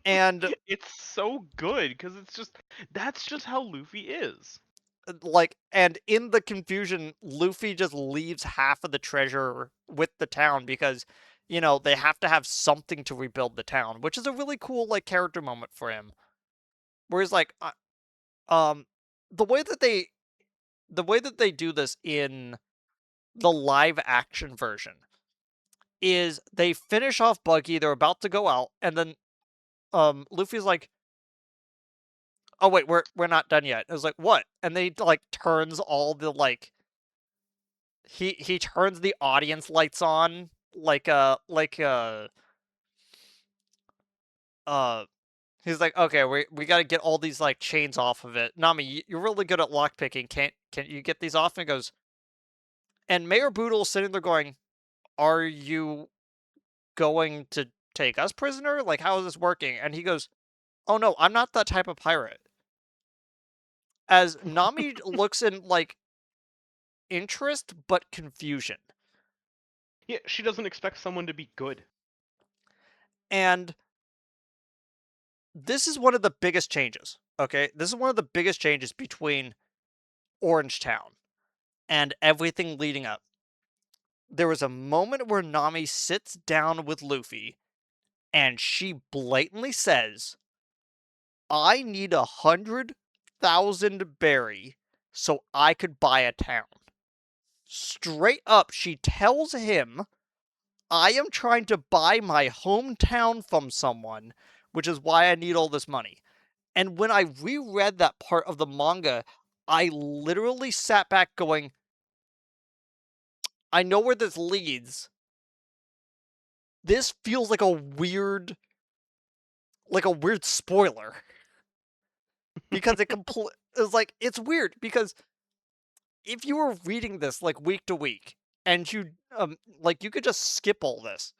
And, It's so good because that's just how Luffy is. and in the confusion, Luffy just leaves half of the treasure with the town because, you know, they have to have something to rebuild the town, which is a really cool, like, character moment for him. Where he's like, um, the way that they the way that they do this in the live action version is they finish off Buggy, they're about to go out, and then Luffy's like, "Oh wait, we're not done yet." I was like, "What?" And they like turns all the like he turns the audience lights on uh he's like, "Okay, we got to get all these like chains off of it." Nami, you're really good at lockpicking. Can't you get these off? And he goes, and Mayor Boodle's sitting there going, "Are you going to take us prisoner? Like, how is this working?" And he goes, "Oh no, I'm not that type of pirate." As Nami looks in like interest but confusion. Yeah, she doesn't expect someone to be good. And this is one of the biggest changes. Okay? This is one of the biggest changes between Orange Town and everything leading up. There was a moment where Nami sits down with Luffy and she blatantly says, "I need 100,000 berry so I could buy a town." Straight up, she tells him, I am trying to buy my hometown from someone, which is why I need all this money. And when I reread that part of the manga, I literally sat back going, I know where this leads. This feels like a weird spoiler because it's like it's weird because if you were reading this like week to week and you could just skip all this,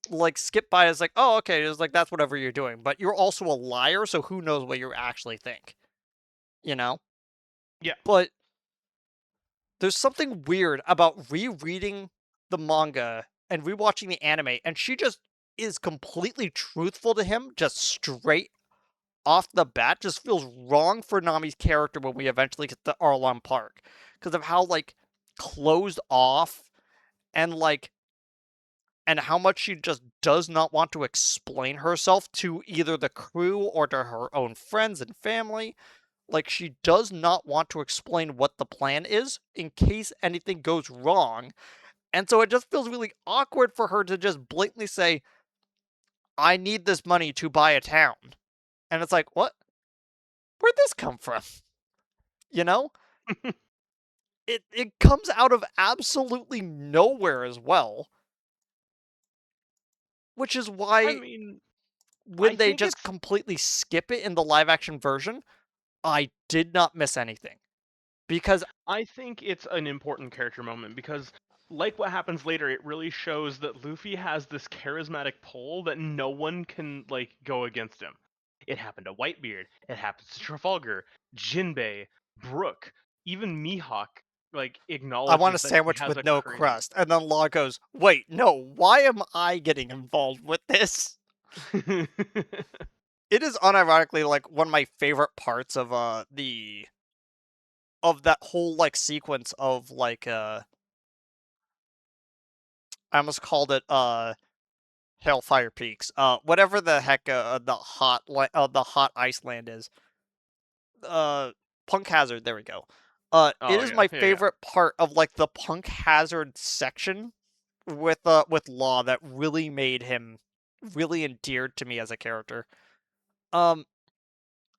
like skip by as like, oh, okay, it's like that's whatever you're doing, but you're also a liar, so who knows what you actually think, you know? Yeah. But there's something weird about rereading the manga and rewatching the anime, and she just is completely truthful to him, just straight off the bat. Just feels wrong for Nami's character when we eventually get to Arlong Park because of how like closed off and like and how much she just does not want to explain herself to either the crew or to her own friends and family. Like, she does not want to explain what the plan is in case anything goes wrong. And so it just feels really awkward for her to just blatantly say, I need this money to buy a town. And it's like, what? Where'd this come from? You know? It comes out of absolutely nowhere as well. Which is I why mean, I when they think just it's completely skip it in the live action version, I did not miss anything. Because I think it's an important character moment because like what happens later, it really shows that Luffy has this charismatic pull that no one can like go against him. It happened to Whitebeard, it happens to Trafalgar, Jinbei, Brook, even Mihawk like I want a acknowledges that he sandwich has with a no crazy crust. And then Law goes, wait, no, why am I getting involved with this? It is unironically like one of my favorite parts of the of that whole like sequence of like I almost called it Hellfire Peaks. Whatever the heck the hot Iceland is. Punk Hazard, there we go. It Oh is yeah, my yeah, yeah. favorite part of like the Punk Hazard section with Law that really made him really endeared to me as a character. Um,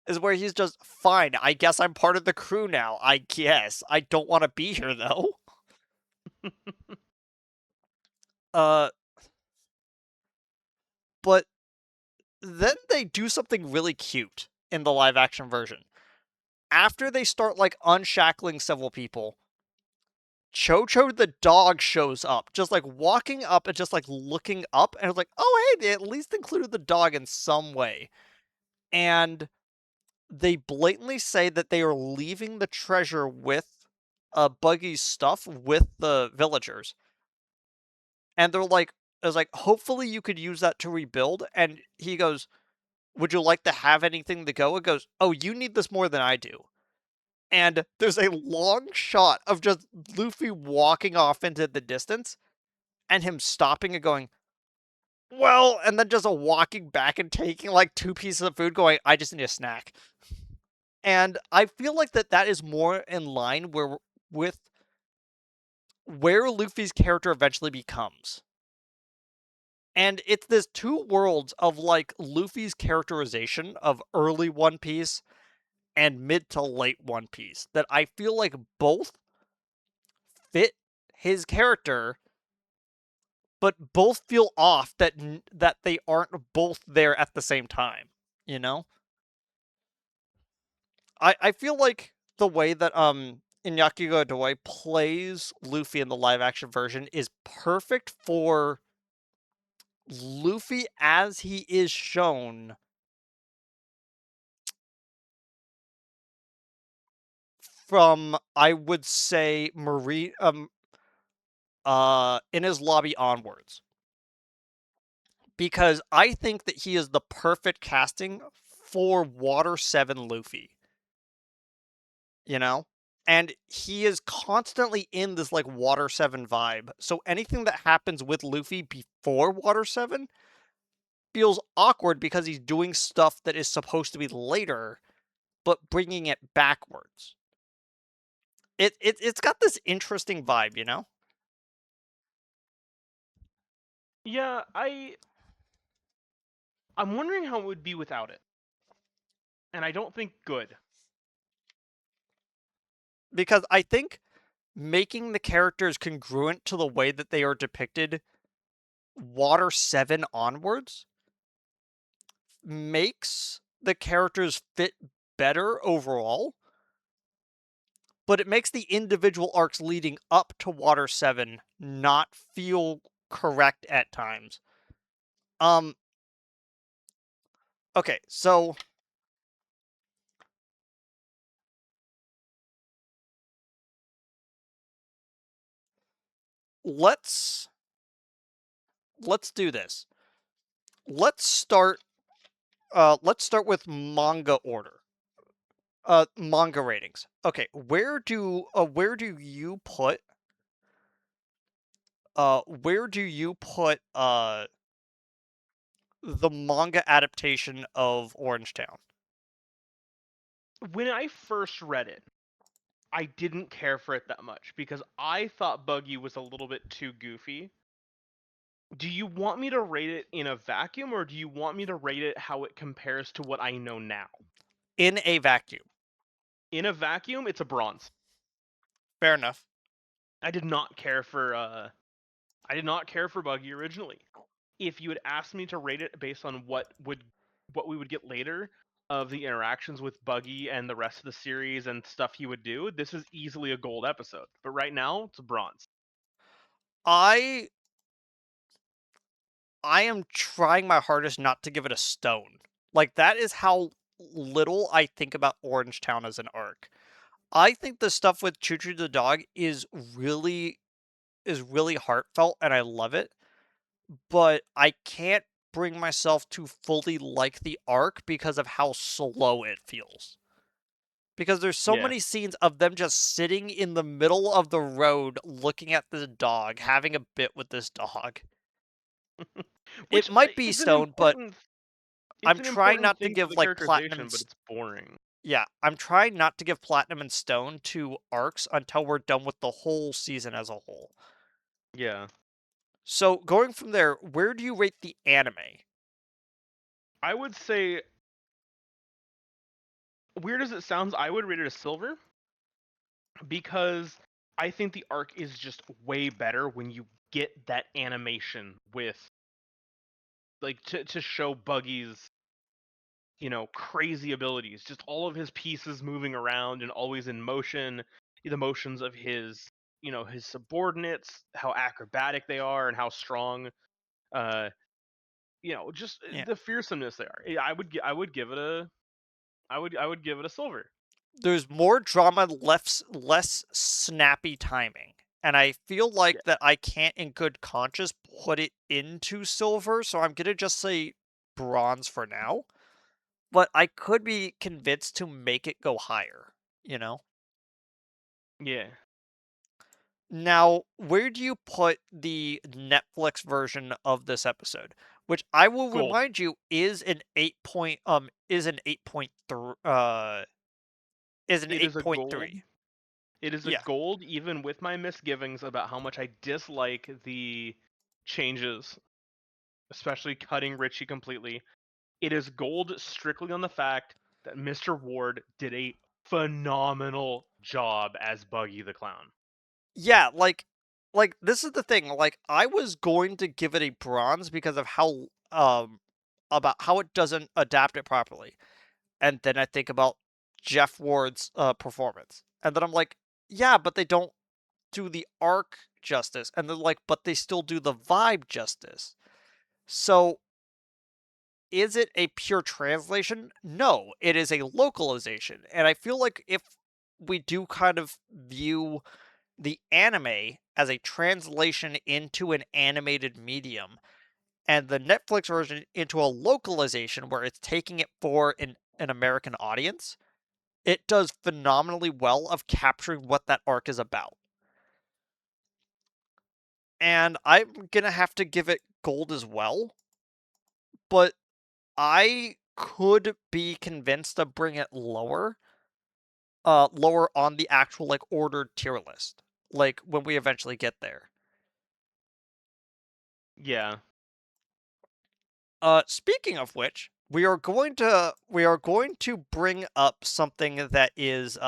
is where he's just fine. I guess I'm part of the crew now. I guess I don't want to be here though. Uh, but then they do something really cute in the live action version. After they start like unshackling several people, Chocho the dog shows up, just like walking up and just like looking up, and it's like, oh hey, they at least included the dog in some way. And they blatantly say that they are leaving the treasure with Buggy's stuff with the villagers. And they're like, it's like, hopefully you could use that to rebuild. And he goes, would you like to have anything to go? It goes, oh, you need this more than I do. And there's a long shot of just Luffy walking off into the distance and him stopping and going, well, and then just walking back and taking like two pieces of food, going, I just need a snack. And I feel like that is more in line with where Luffy's character eventually becomes. And it's this two worlds of like Luffy's characterization of early One Piece and mid to late One Piece that I feel like both fit his character, but both feel off that they aren't both there at the same time. You know, I feel like the way that Inyakigo Doi plays Luffy in the live action version is perfect for Luffy as he is shown from, I would say, Marie in his lobby onwards. Because I think that he is the perfect casting for Water 7 Luffy, you know? And he is constantly in this like Water 7 vibe. So anything that happens with Luffy before Water 7 feels awkward because he's doing stuff that is supposed to be later, but bringing it backwards. It's got this interesting vibe, you know? Yeah, I'm wondering how it would be without it, and I don't think good. Because I think making the characters congruent to the way that they are depicted Water 7 onwards makes the characters fit better overall, but it makes the individual arcs leading up to Water 7 not feel correct at times. Um okay, so let's let's do this. Let's start let's start with manga order. Manga ratings. Okay, where do you put the manga adaptation of Orange Town? When I first read it, I didn't care for it that much because I thought Buggy was a little bit too goofy. Do you want me to rate it in a vacuum, or do you want me to rate it how it compares to what I know now? In a vacuum. In a vacuum, it's a bronze. Fair enough. I did not care for I did not care for Buggy originally. If you had asked me to rate it based on what we would get later of the interactions with Buggy and the rest of the series and stuff he would do, this is easily a gold episode. But right now, it's a bronze. I I am trying my hardest not to give it a stone. Like that is how little I think about Orange Town as an arc. I think the stuff with Choo Choo the dog is really heartfelt and I love it, but I can't bring myself to fully like the arc because of how slow it feels. Because there's so Yeah. many scenes of them just sitting in the middle of the road looking at the dog, having a bit with this dog. It Which might be stone, but it's I'm an trying important not to thing to give the like platinum characterization, but it's boring. yeah, I'm trying not to give platinum and stone to arcs until we're done with the whole season as a whole. Yeah. So going from there, where do you rate the anime? I would say, weird as it sounds, I would rate it a silver because I think the arc is just way better when you get that animation with like to show Buggy's, crazy abilities, just all of his pieces moving around and always in motion, the motions of his subordinates, how acrobatic they are and how strong, uh just Yeah. the fearsomeness they are. I would give it a I would give it a silver. There's more drama, less snappy timing. And I feel Yeah. like that I can't in good conscience put it into silver, so I'm gonna just say bronze for now. But I could be convinced to make it go higher, you know? Yeah. Now, where do you put the Netflix version of this episode? Which I will Gold. remind you is an 8.3 is an It is a gold. 8.3. It is a Yeah. gold, even with my misgivings about how much I dislike the changes, especially cutting Richie completely. It is gold strictly on the fact that Mr. Ward did a phenomenal job as Buggy the Clown. Yeah, like this is the thing, like I was going to give it a bronze because of how about how it doesn't adapt it properly. And then I think about Jeff Ward's performance. And then I'm like, yeah, but they don't do the arc justice. And they're like, but they still do the vibe justice. So is it a pure translation? No, it is a localization. And I feel like if we do kind of view the anime as a translation into an animated medium and the Netflix version into a localization where it's taking it for an American audience, it does phenomenally well of capturing what that arc is about. And I'm gonna have to give it gold as well, but I could be convinced to bring it lower on the actual like ordered tier list, like when we eventually get there. Yeah. Speaking of which, we are going to bring up something that is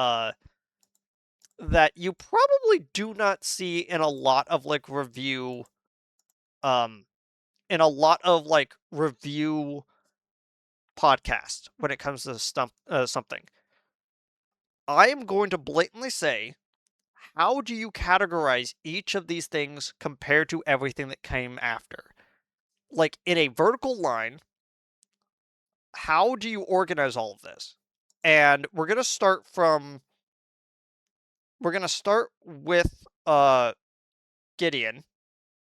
that you probably do not see in a lot of like review um in a lot of like review podcasts when it comes to something. I am going to blatantly say, how do you categorize each of these things compared to everything that came after? Like in a vertical line, how do you organize all of this? And we're going to start with Gideon.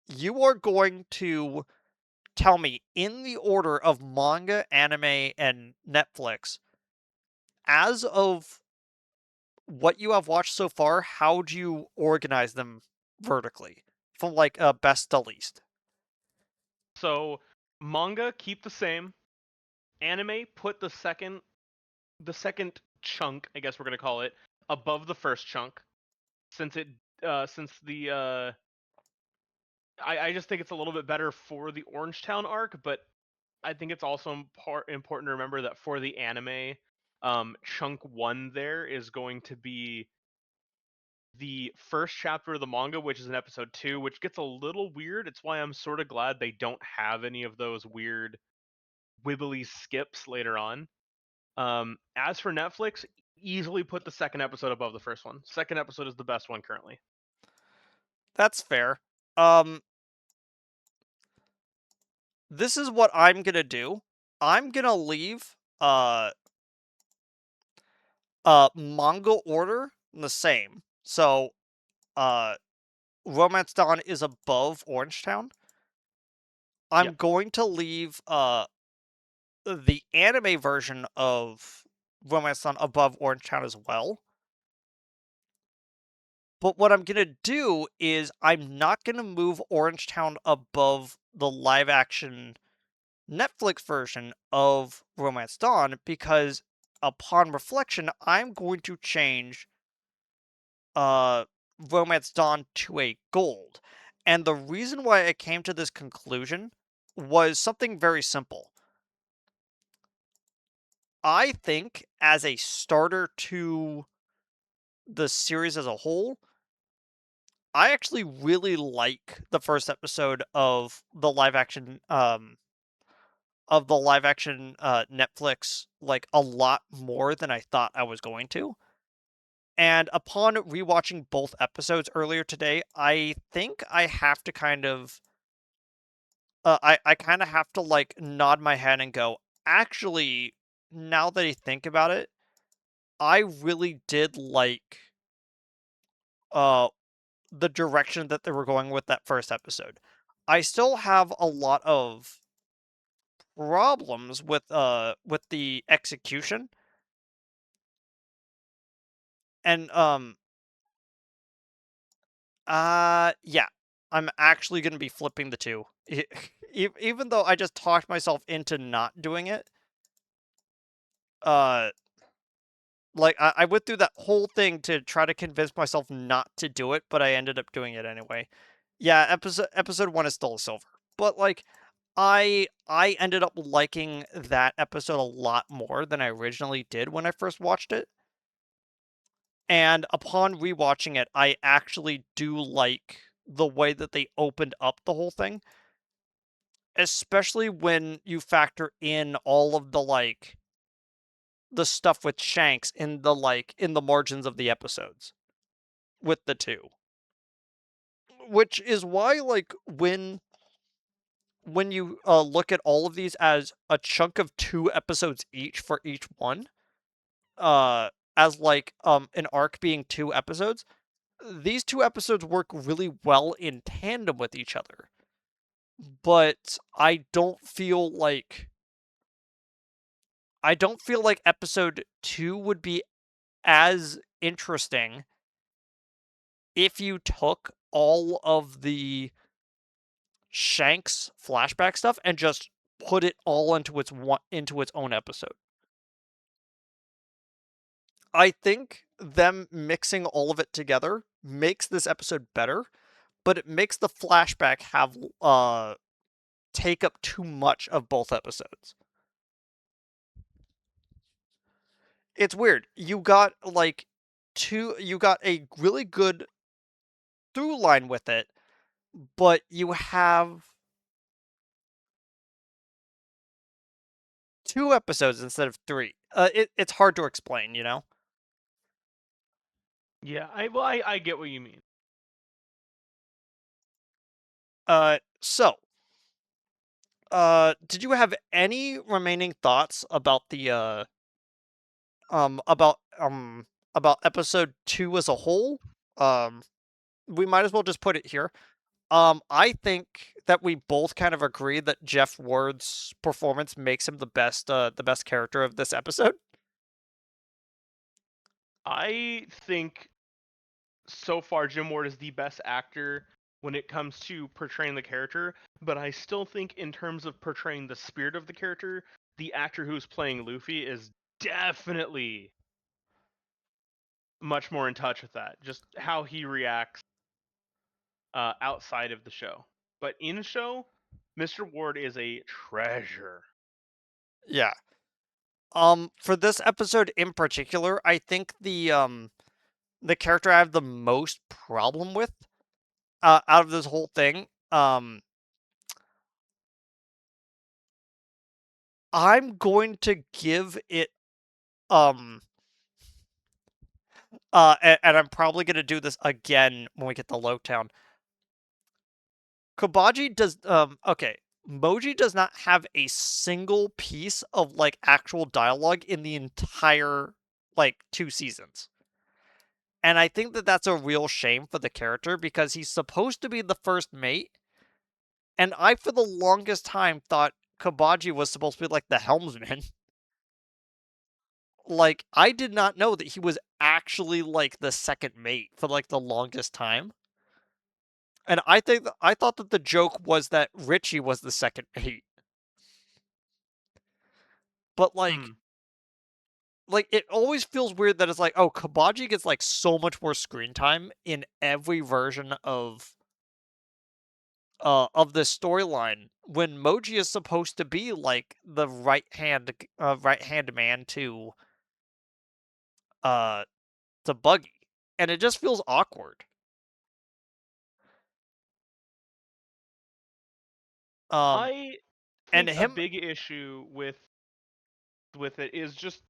You are going to tell me in the order of manga, anime, and Netflix as of what you have watched so far, how do you organize them vertically from like best to least? So manga keep the same. Anime put the second chunk, I guess we're gonna call it, above the first chunk, since it since the I just think it's a little bit better for the Orangetown arc, but I think it's also important to remember that for the anime, chunk one there is going to be the first chapter of the manga, which is in episode 2, which gets a little weird. It's why I'm sort of glad they don't have any of those weird wibbly skips later on. As for Netflix, easily put the second episode above the first one. Second episode is the best one currently. That's fair. Um, this is what I'm gonna do. I'm gonna leave manga order the same. So uh Romance Dawn is above Orange Town. I'm Yep. going to leave the anime version of Romance Dawn above Orange Town as well. But what I'm gonna do is I'm not gonna move Orange Town above the live action Netflix version of Romance Dawn because upon reflection, I'm going to change uh Romance Dawn to a gold. And the reason why I came to this conclusion was something very simple. I think as a starter to the series as a whole, I actually really like the first episode of the live action Netflix like a lot more than I thought I was going to. And upon rewatching both episodes earlier today, I think I have to kind of I kind of have to like nod my head and go, actually, now that I think about it, I really did like uh the direction that they were going with that first episode. I still have a lot of problems with the execution and yeah, I'm actually going to be flipping the two. Even though I just talked myself into not doing it, uh like I went through that whole thing to try to convince myself not to do it, but I ended up doing it anyway. Yeah, episode 1 is still a silver. But like I ended up liking that episode a lot more than I originally did when I first watched it. And upon rewatching it, I actually do like the way that they opened up the whole thing, especially when you factor in all of the like the stuff with Shanks in the margins of the episodes with the two. Which is why like when you look at all of these as a chunk of 2 episodes each for each one, as like an arc being 2 episodes, these 2 episodes work really well in tandem with each other. But I don't feel like episode 2 would be as interesting if you took all of the Shanks flashback stuff and just put it all into its own episode. I think them mixing all of it together makes this episode better, but it makes the flashback have take up too much of both episodes. It's weird. You got a really good through line with it, but you have 2 episodes instead of 3. It's hard to explain, you know? Yeah, I get what you mean. So, did you have any remaining thoughts um, about, um, about episode 2 as a whole? Um, we might as well just put it here. I think that we both kind of agree that Jeff Ward's performance makes him the best character of this episode. I think so far Jim Ward is the best actor when it comes to portraying the character, but I still think in terms of portraying the spirit of the character, the actor who's playing Luffy is definitely much more in touch with that. Just how he reacts outside of the show. But in the show, Mr. Ward is a treasure. Yeah. For this episode in particular, I think the character I have the most problem with out of this whole thing, I'm going to give it um and I'm probably gonna do this again when we get to Lowtown. Kabaji does okay. Moji does not have a single piece of like actual dialogue in the entire like 2 seasons. And I think that that's a real shame for the character because he's supposed to be the first mate. And I, for the longest time, thought Kabaji was supposed to be like the helmsman. Like, I did not know that he was actually like the second mate for like the longest time. And I thought that the joke was that Richie was the second mate. But Hmm. like it always feels weird that it's like, oh, Kabaji gets like so much more screen time in every version of this storyline when Moji is supposed to be like the right hand man uh to Buggy, and it just feels awkward. Um, I and think a him, big issue with it is just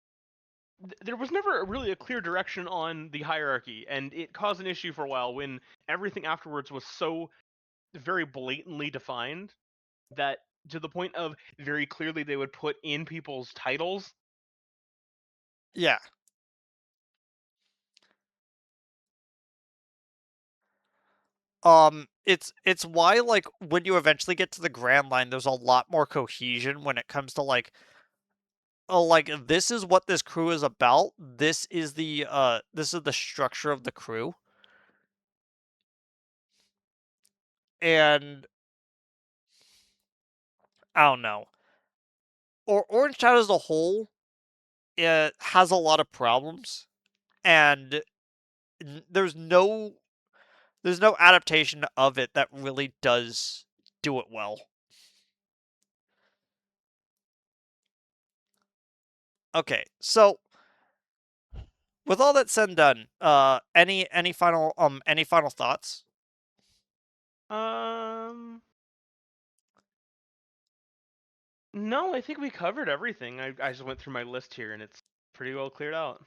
there was never really a clear direction on the hierarchy, and it caused an issue for a while when everything afterwards was so very blatantly defined that to the point of very clearly they would put in people's titles. yeah. It's why like when you eventually get to the Grand Line, there's a lot more cohesion when it comes to like, oh, like this is what this crew is about. This is the structure of the crew, and I don't know. Or Orange Shadow as a whole, it has a lot of problems, and there's no adaptation of it that really does do it well. Okay, so with all that said and done, any final thoughts? Um, no, I think we covered everything. I just went through my list here and it's pretty well cleared out.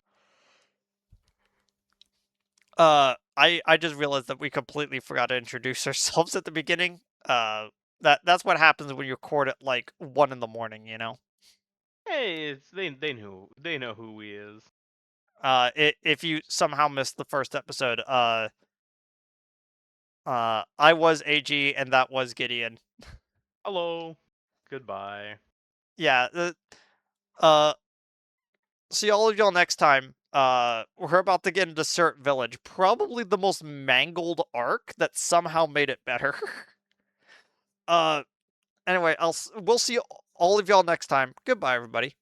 I just realized that we completely forgot to introduce ourselves at the beginning. That's what happens when you record at like 1 in the morning, you know. Hey, they know who we is. If you somehow missed the first episode, I was AG and that was Gideon. Hello, goodbye. Yeah. Uh, see all of y'all next time. We're about to get into Desert Village, probably the most mangled arc that somehow made it better. uh, anyway, we'll see all of y'all next time. Goodbye, everybody.